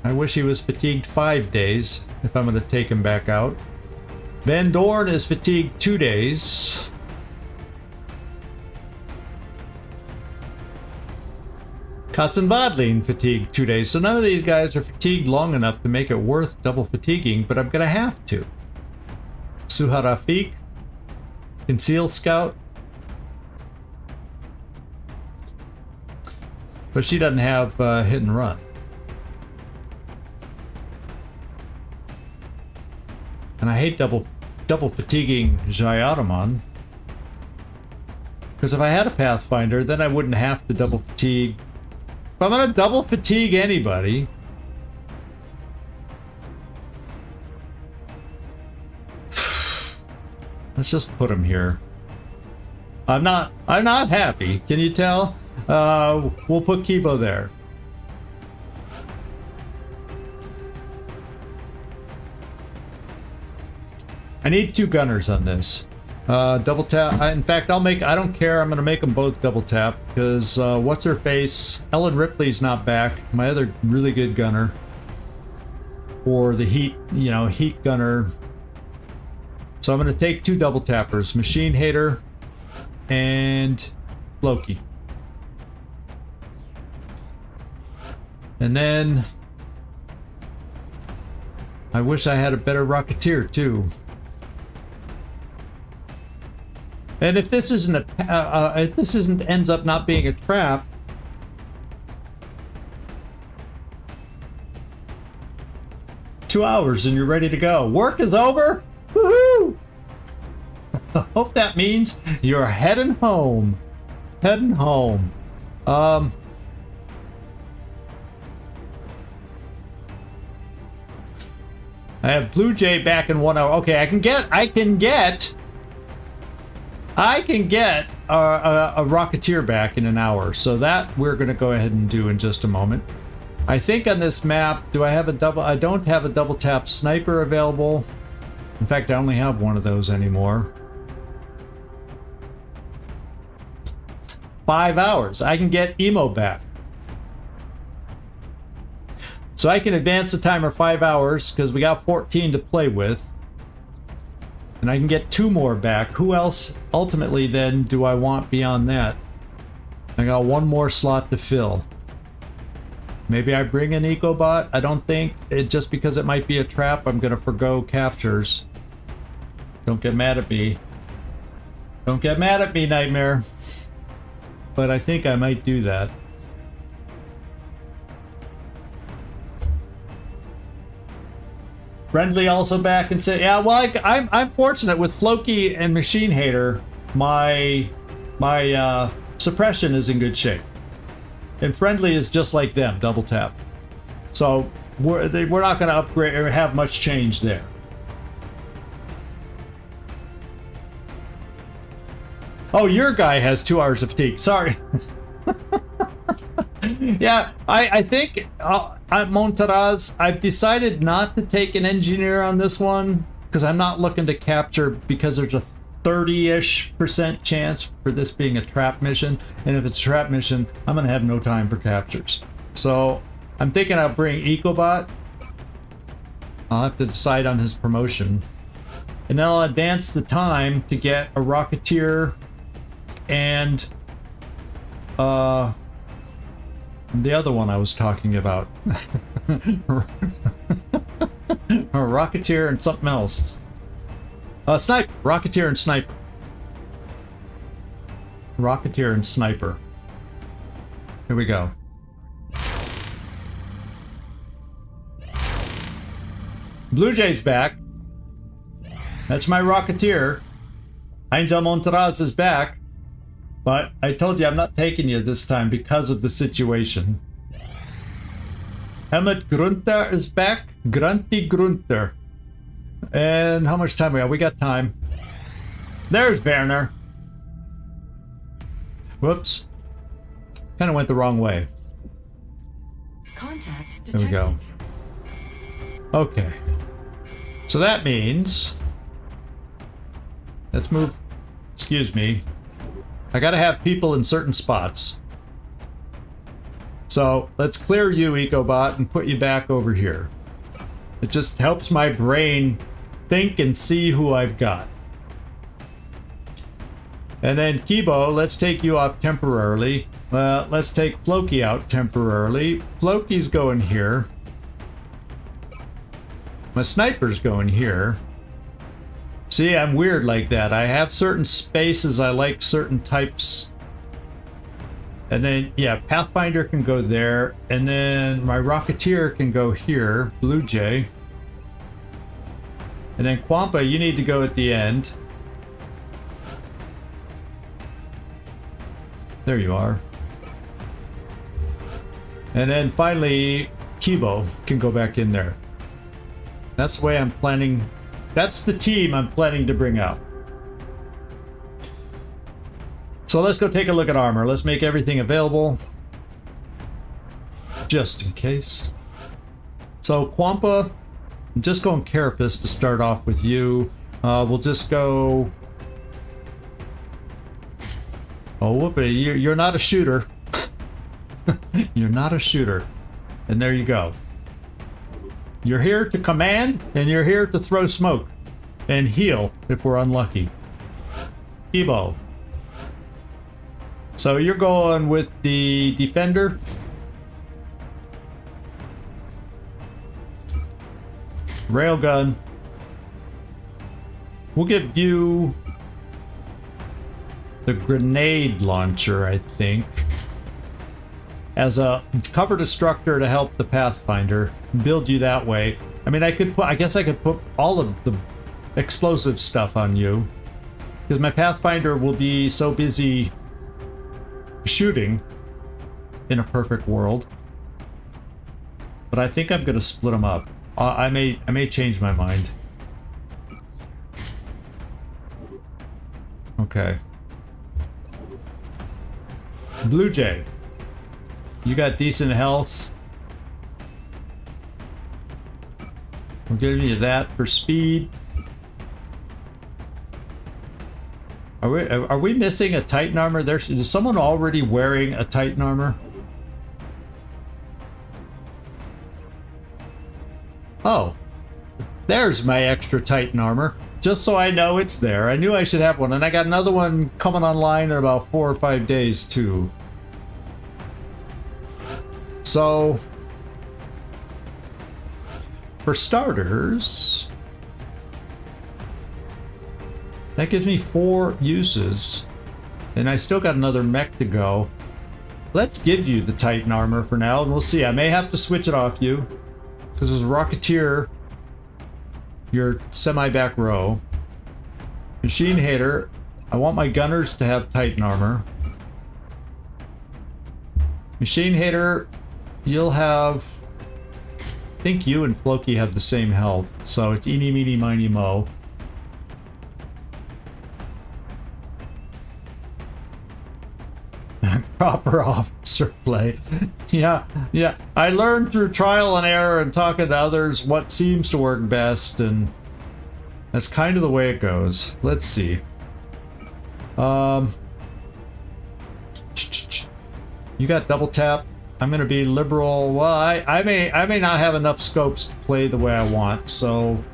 I wish he was fatigued 5 days if I'm going to take him back out. Van Dorn is fatigued 2 days. Katzenbadlin fatigued 2 days. So none of these guys are fatigued long enough to make it worth double fatiguing, but I'm going to have to. Suharafik, Conceal Scout. But she doesn't have hit and run. And I hate double fatiguing Jayaraman. Because if I had a Pathfinder, then I wouldn't have to double fatigue. If I'm gonna double fatigue anybody, let's just put him here. I'm not happy. Can you tell? We'll put Kibo there. I need 2 gunners on this. Double tap. In fact, I don't care. I'm going to make them both double tap because what's her face? Ellen Ripley's not back. My other really good gunner. Or the heat gunner. So I'm going to take 2 double tappers. Machine Hater and Loki. And then I wish I had a better Rocketeer too. And if this isn't ends up not being a trap, two hours and you're ready to go. Work is over. Woohoo! I hope that means you're heading home. Heading home. I have Blue Jay back in 1 hour. Okay, I can get a Rocketeer back in an hour. So that we're going to go ahead and do in just a moment. I think on this map, do I have a double? I don't have a double tap sniper available. In fact, I only have one of those anymore. 5 hours. I can get Emo back. So I can advance the timer 5 hours because we got 14 to play with. And I can get 2 more back. Who else ultimately then do I want beyond that? I got 1 more slot to fill. Maybe I bring an EcoBot. I don't think just because it might be a trap, I'm going to forgo captures. Don't get mad at me. Don't get mad at me, Nightmare. But I think I might do that. Friendly also back and say, yeah, well, I'm fortunate with Floki and Machine Hater. My suppression is in good shape, and Friendly is just like them, double tap. So we're not going to upgrade or have much change there. Oh, your guy has 2 hours of fatigue. Sorry. Yeah, I think at Montaraz, I've decided not to take an engineer on this one because I'm not looking to capture because there's a 30-ish% chance for this being a trap mission. And if it's a trap mission, I'm going to have no time for captures. So I'm thinking I'll bring EcoBot. I'll have to decide on his promotion. And then I'll advance the time to get a Rocketeer and the other one I was talking about. A Rocketeer and something else. Sniper. Rocketeer and Sniper. Rocketeer and Sniper. Here we go. Blue Jay's back. That's my Rocketeer. Heinz Montaraz is back. But I told you I'm not taking you this time because of the situation. Helmut Grunter is back. Grunty Grunter. And how much time we have? We got time. There's Werner. Whoops. Kind of went the wrong way. Contact detected. There we go. Okay. So that means... Let's move... Excuse me. I gotta have people in certain spots. So let's clear you, EcoBot, and put you back over here. It just helps my brain think and see who I've got. And then Kibo, let's take you off temporarily. Let's take Floki out temporarily. Floki's going here. My sniper's going here. See, I'm weird like that. I have certain spaces, I like certain types. And then, yeah, Pathfinder can go there. And then my Rocketeer can go here, Blue Jay. And then Quampa, you need to go at the end. There you are. And then finally, Kibo can go back in there. That's the way I'm planning. That's the team I'm planning to bring out. So let's go take a look at armor. Let's make everything available. Just in case. So Quampa, I'm just going Carapace to start off with you. We'll just go... Oh, whoopee, you're not a shooter. You're not a shooter. And there you go. You're here to command, and you're here to throw smoke. And heal, if we're unlucky. Evo. So you're going with the Defender. Railgun. We'll give you the grenade launcher, I think, as a cover destructor to help the Pathfinder. Build you that way. I mean, I guess I could put all of the explosive stuff on you, because my Pathfinder will be so busy shooting in a perfect world. But I think I'm going to split them up. I may change my mind. Okay. Blue Jay, you got decent health. We'll give you that for speed. Are we missing a Titan armor? Is someone already wearing a Titan armor? Oh, there's my extra Titan armor. Just so I know it's there. I knew I should have one, and I got another one coming online in about 4 or 5 days too. So, for starters, that gives me 4 uses, and I still got another mech to go. Let's give you the Titan armor for now, and we'll see. I may have to switch it off you, because as a Rocketeer, you're semi-back row. Machine Hater, I want my gunners to have Titan armor. Machine Hater, you'll have... I think you and Floki have the same health, so it's eeny, meeny, miny, mo. Proper officer play. Yeah. I learned through trial and error and talking to others what seems to work best, and that's kind of the way it goes. Let's see. You got double tap. I'm gonna be liberal. Well, I may not have enough scopes to play the way I want, so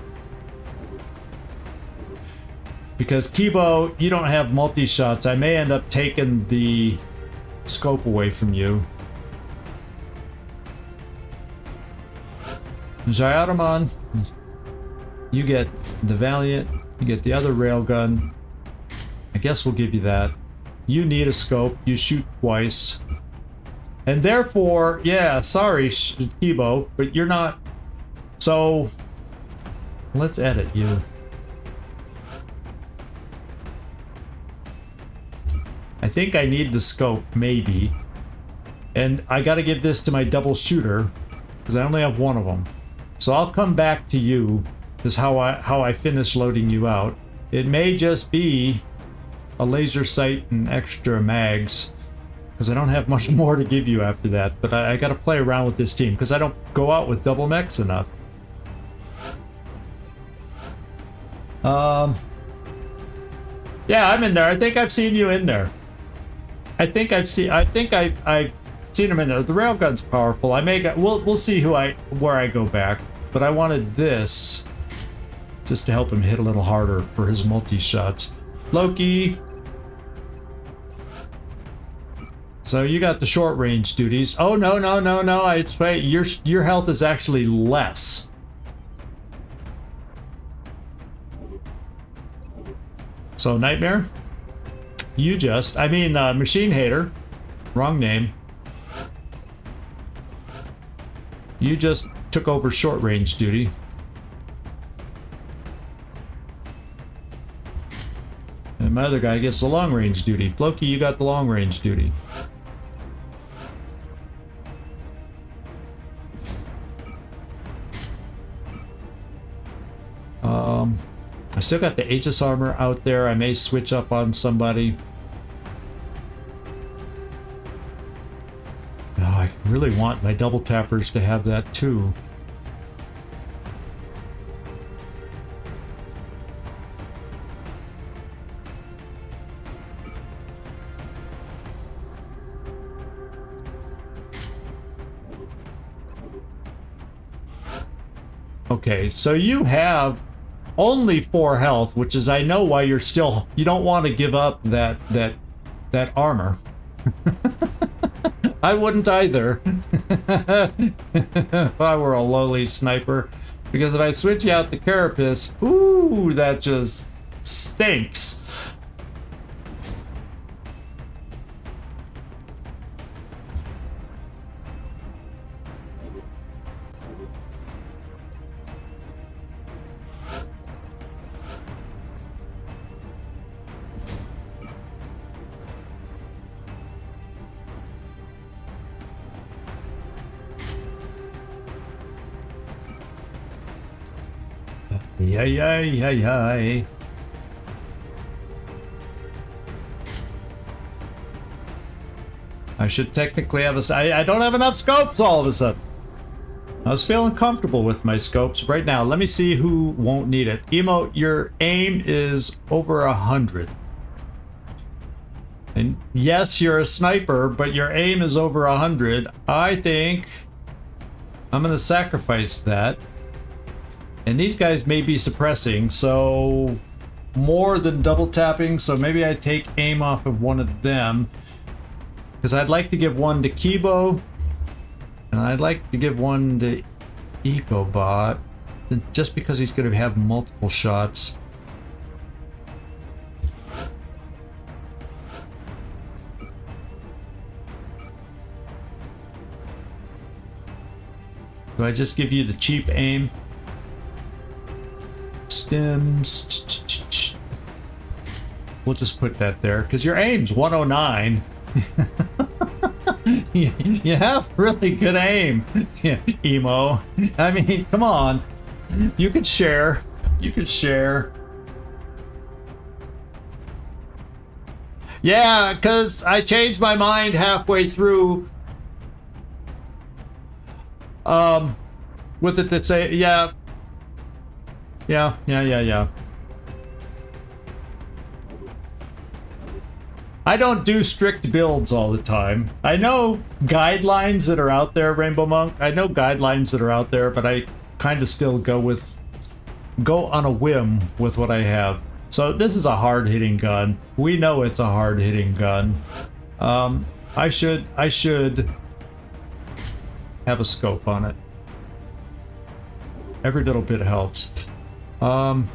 because Kibo, you don't have multi-shots, I may end up taking the scope away from you. Jayaraman, you get the Valiant, you get the other railgun. I guess we'll give you that. You need a scope, you shoot twice. And therefore, yeah, sorry, Kibo, but you're not... So, let's edit you. I think I need the scope, maybe. And I gotta give this to my double shooter, because I only have one of them. So I'll come back to you, is how I finish loading you out. It may just be a laser sight and extra mags, because I don't have much more to give you after that, but I gotta play around with this team, because I don't go out with double mechs enough. Yeah, I'm in there. I think I've seen you in there. I've seen him in there. The railgun's powerful. I may get, we'll see where I go back, but I wanted this just to help him hit a little harder for his multi-shots. Loki. So you got the short range duties. Oh no, no, no, no, it's fake. Your health is actually less. So Nightmare, Machine Hater, wrong name. You just took over short range duty. And my other guy gets the long range duty. Loki, you got the long range duty. I still got the Aegis armor out there. I may switch up on somebody. Oh, I really want my double tappers to have that too. Okay, so you have only 4 health, which is, I know why you don't want to give up that armor. I wouldn't either. If I were a lowly sniper, because if I switch out the carapace, ooh, that just stinks. Yay. I should technically have I don't have enough scopes all of a sudden. I was feeling comfortable with my scopes. Right now, let me see who won't need it. Emo, your aim is over 100. And yes, you're a sniper, but your aim is over 100. I think I'm going to sacrifice that. And these guys may be suppressing, so more than double tapping, so maybe I take aim off of one of them. Because I'd like to give one to Kibo, and I'd like to give one to EcoBot, just because he's going to have multiple shots. Do I just give you the cheap aim? Stims. We'll just put that there because your aim's 109. You have really good aim, Emo. I mean, come on. You could share. You could share. Yeah, because I changed my mind halfway through. With it that say, yeah. I don't do strict builds all the time. I know guidelines that are out there, Rainbow Monk. I know guidelines that are out there, but I kind of still go on a whim with what I have. So this is a hard-hitting gun. We know it's a hard-hitting gun. I should have a scope on it. Every little bit helps. I'm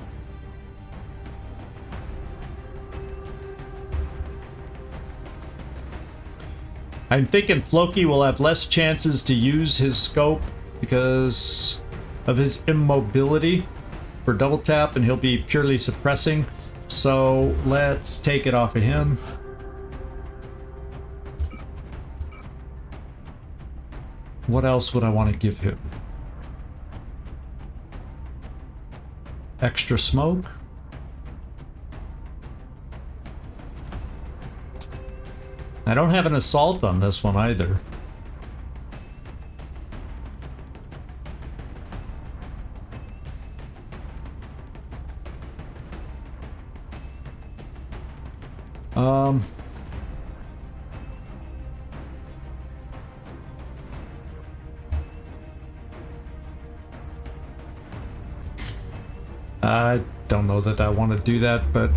thinking Floki will have less chances to use his scope because of his immobility for double tap, and he'll be purely suppressing. So let's take it off of him. What else would I want to give him? Extra smoke? I don't have an assault on this one either. I don't know that I want to do that, but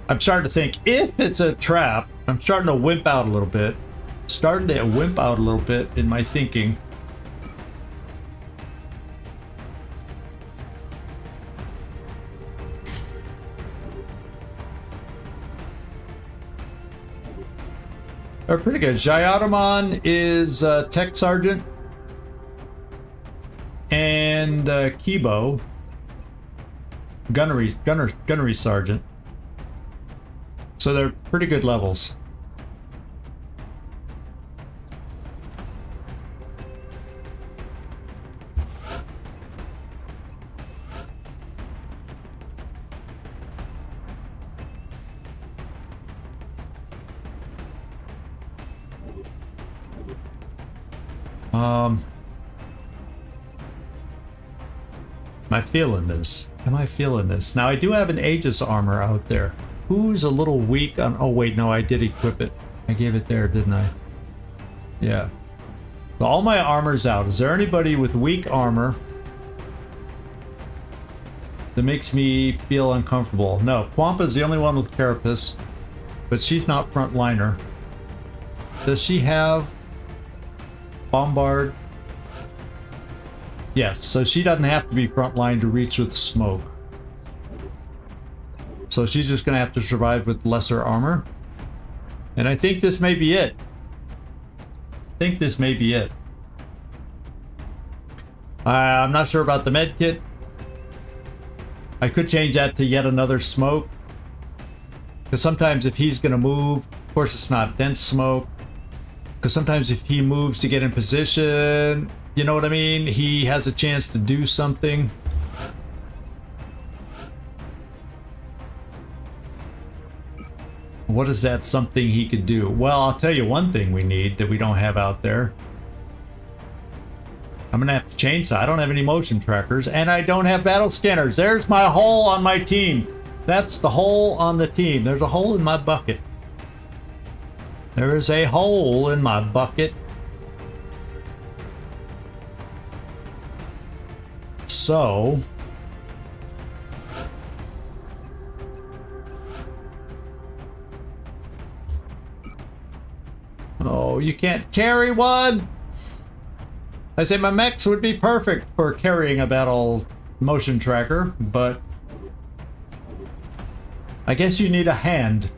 I'm starting to think if it's a trap, I'm starting to wimp out a little bit. Starting to wimp out a little bit in my thinking. They're pretty good. Jayadaman is Tech Sergeant. And Kibo, Gunnery Sergeant. So they're pretty good levels. Am I feeling this? Am I feeling this? Now I do have an Aegis armor out there. Who's a little weak on... Oh wait, no, I did equip it. I gave it there, didn't I? Yeah. So all my armor's out. Is there anybody with weak armor that makes me feel uncomfortable? No, Kwampa's the only one with Carapace, but she's not frontliner. Does she have Bombard? Yes, so she doesn't have to be frontline to reach with smoke. So she's just gonna have to survive with lesser armor. And I think this may be it. I'm not sure about the med kit. I could change that to yet another smoke. Because sometimes if he's gonna move, of course it's not dense smoke. Because sometimes if he moves to get in position, you know what I mean? He has a chance to do something. What is that something he could do? Well, I'll tell you one thing we need that we don't have out there. I'm gonna have to change that. I don't have any motion trackers, and I don't have battle scanners. There's my hole on my team. That's the hole on the team. There's a hole in my bucket. There is a hole in my bucket. So... Oh, you can't carry one! I say my mechs would be perfect for carrying a battle motion tracker, but... I guess you need a hand.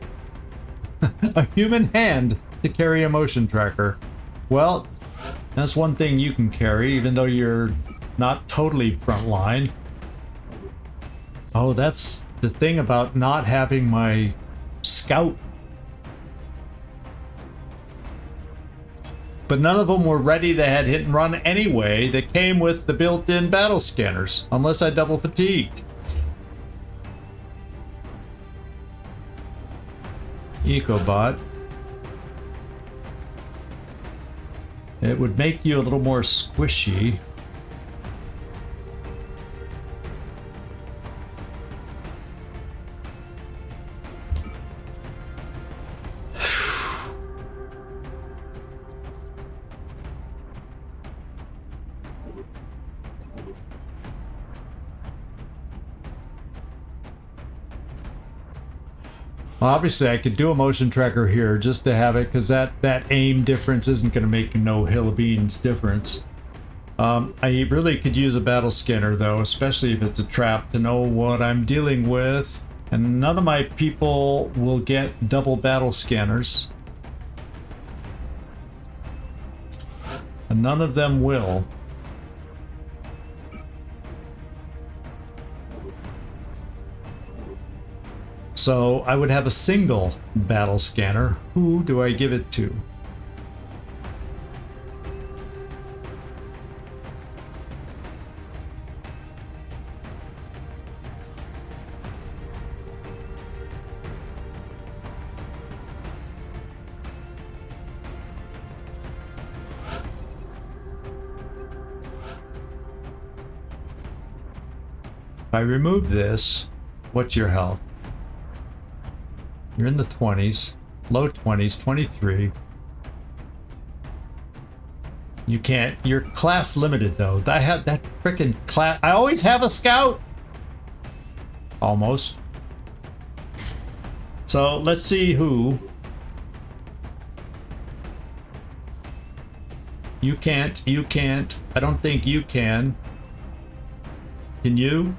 A human hand to carry a motion tracker. Well, that's one thing you can carry, even though you're not totally frontline. Oh, that's the thing about not having my scout. But none of them were ready. They had hit and run anyway. They came with the built-in battle scanners, unless I double fatigued. Ecobot. It would make you a little more squishy. Well, obviously, I could do a motion tracker here just to have it, because that aim difference isn't going to make no hill of beans difference. I really could use a battle scanner, though, especially if it's a trap, to know what I'm dealing with. And none of my people will get double battle scanners. And none of them will. So I would have a single battle scanner. Who do I give it to? If I remove this, what's your health? You're in the 20s, low 20s, 23. You can't, you're class limited though. I have that frickin' class, I always have a scout! almost. So let's see who. You can't. You can't. I don't think you can. Can you?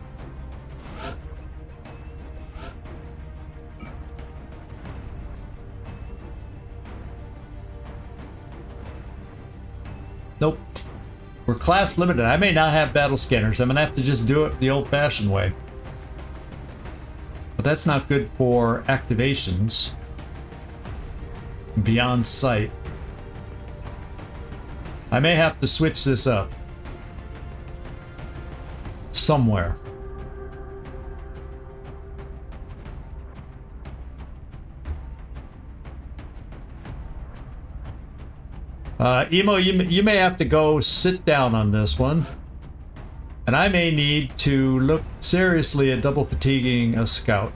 Nope. We're class limited. I may not have battle scanners. I'm gonna have to just do it the old-fashioned way. But that's not good for activations beyond sight. I may have to switch this up somewhere. Emo, you may have to go sit down on this one. And I may need to look seriously at double fatiguing a scout.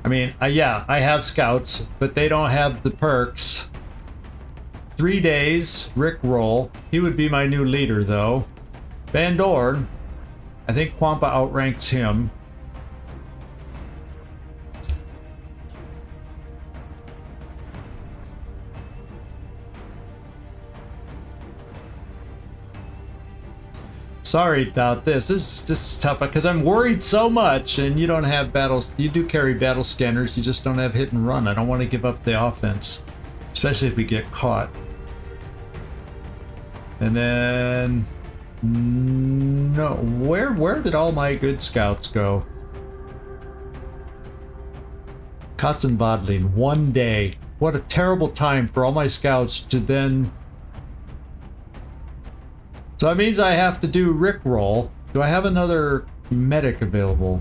I mean, yeah, I have scouts, but they don't have the perks. 3 days, Rick Roll. He would be my new leader, though. Van Dorn, I think Quampa outranks him. Sorry about this. This is tough because I'm worried so much, and you don't have battles. You do carry battle scanners. You just don't have hit and run. I don't want to give up the offense, especially if we get caught. And then no, where did all my good scouts go? Katzenbadlin, 1 day. What a terrible time for all my scouts to then. So that means I have to do Rickroll. Do I have another medic available?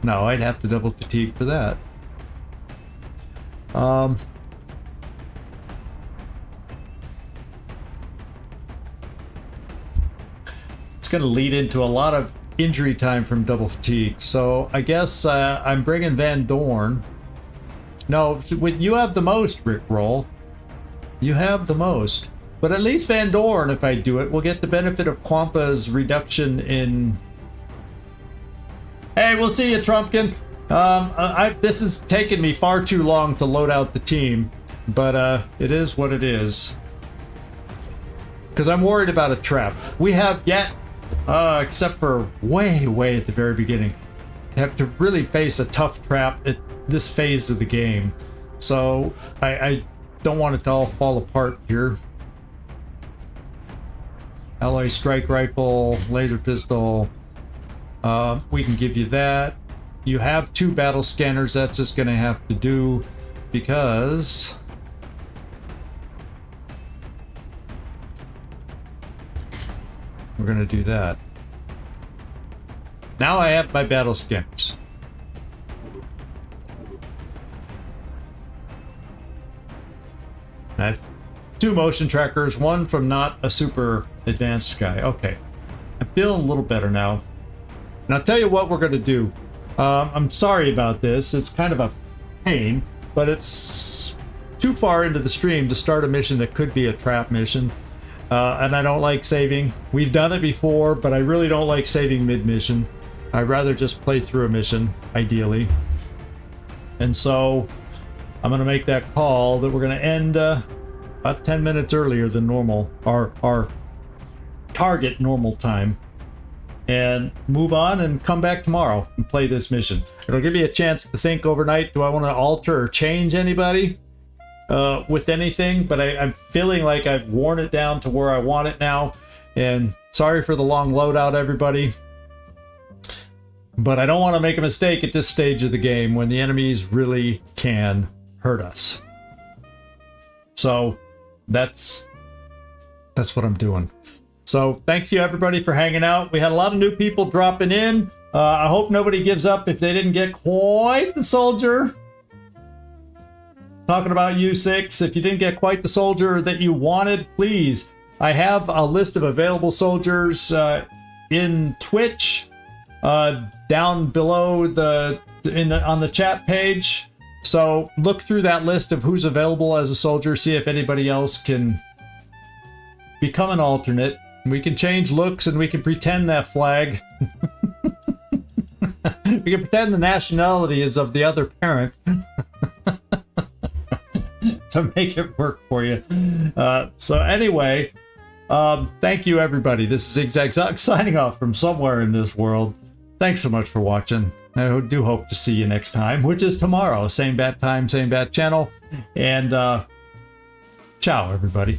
No, I'd have to double fatigue for that. It's going to lead into a lot of injury time from double fatigue. So I guess I'm bringing Van Dorn. No, you have the most, Rickroll. You have the most. But at least Van Dorn, if I do it, will get the benefit of Quampa's reduction in... Hey, we'll see you, Trumpkin. This has taken me far too long to load out the team, but it is what it is. Because I'm worried about a trap. We have yet, except for way at the very beginning, have to really face a tough trap at this phase of the game. So I don't want it to all fall apart here. Alloy strike rifle, laser pistol. We can give you that. You have 2 battle scanners. That's just going to have to do because we're going to do that. Now I have my battle scanners. I have 2 motion trackers, one from not a super advanced guy. Okay. I'm feeling a little better now. And I'll tell you what we're going to do. I'm sorry about this. It's kind of a pain, but it's too far into the stream to start a mission that could be a trap mission. And I don't like saving. We've done it before, but I really don't like saving mid-mission. I'd rather just play through a mission, ideally. And so I'm going to make that call that we're going to end about 10 minutes earlier than normal, our target normal time, and move on and come back tomorrow and play this mission. It'll give you a chance to think overnight. Do I want to alter or change anybody with anything? But I'm feeling like I've worn it down to where I want it now. And sorry for the long loadout, everybody. But I don't want to make a mistake at this stage of the game when the enemies really can hurt us. So that's what I'm doing. So thank you everybody for hanging out. We had a lot of new people dropping in. I hope nobody gives up if they didn't get quite the soldier. Talking about U6, if you didn't get quite the soldier that you wanted, please. I have a list of available soldiers in Twitch down below on the chat page. So look through that list of who's available as a soldier, see if anybody else can become an alternate. We can change looks and we can pretend that flag. We can pretend the nationality is of the other parent. To make it work for you. So anyway, thank you everybody. This is Zigzag signing off from somewhere in this world. Thanks so much for watching. I do hope to see you next time, which is tomorrow. Same bat time, same bat channel. And ciao everybody.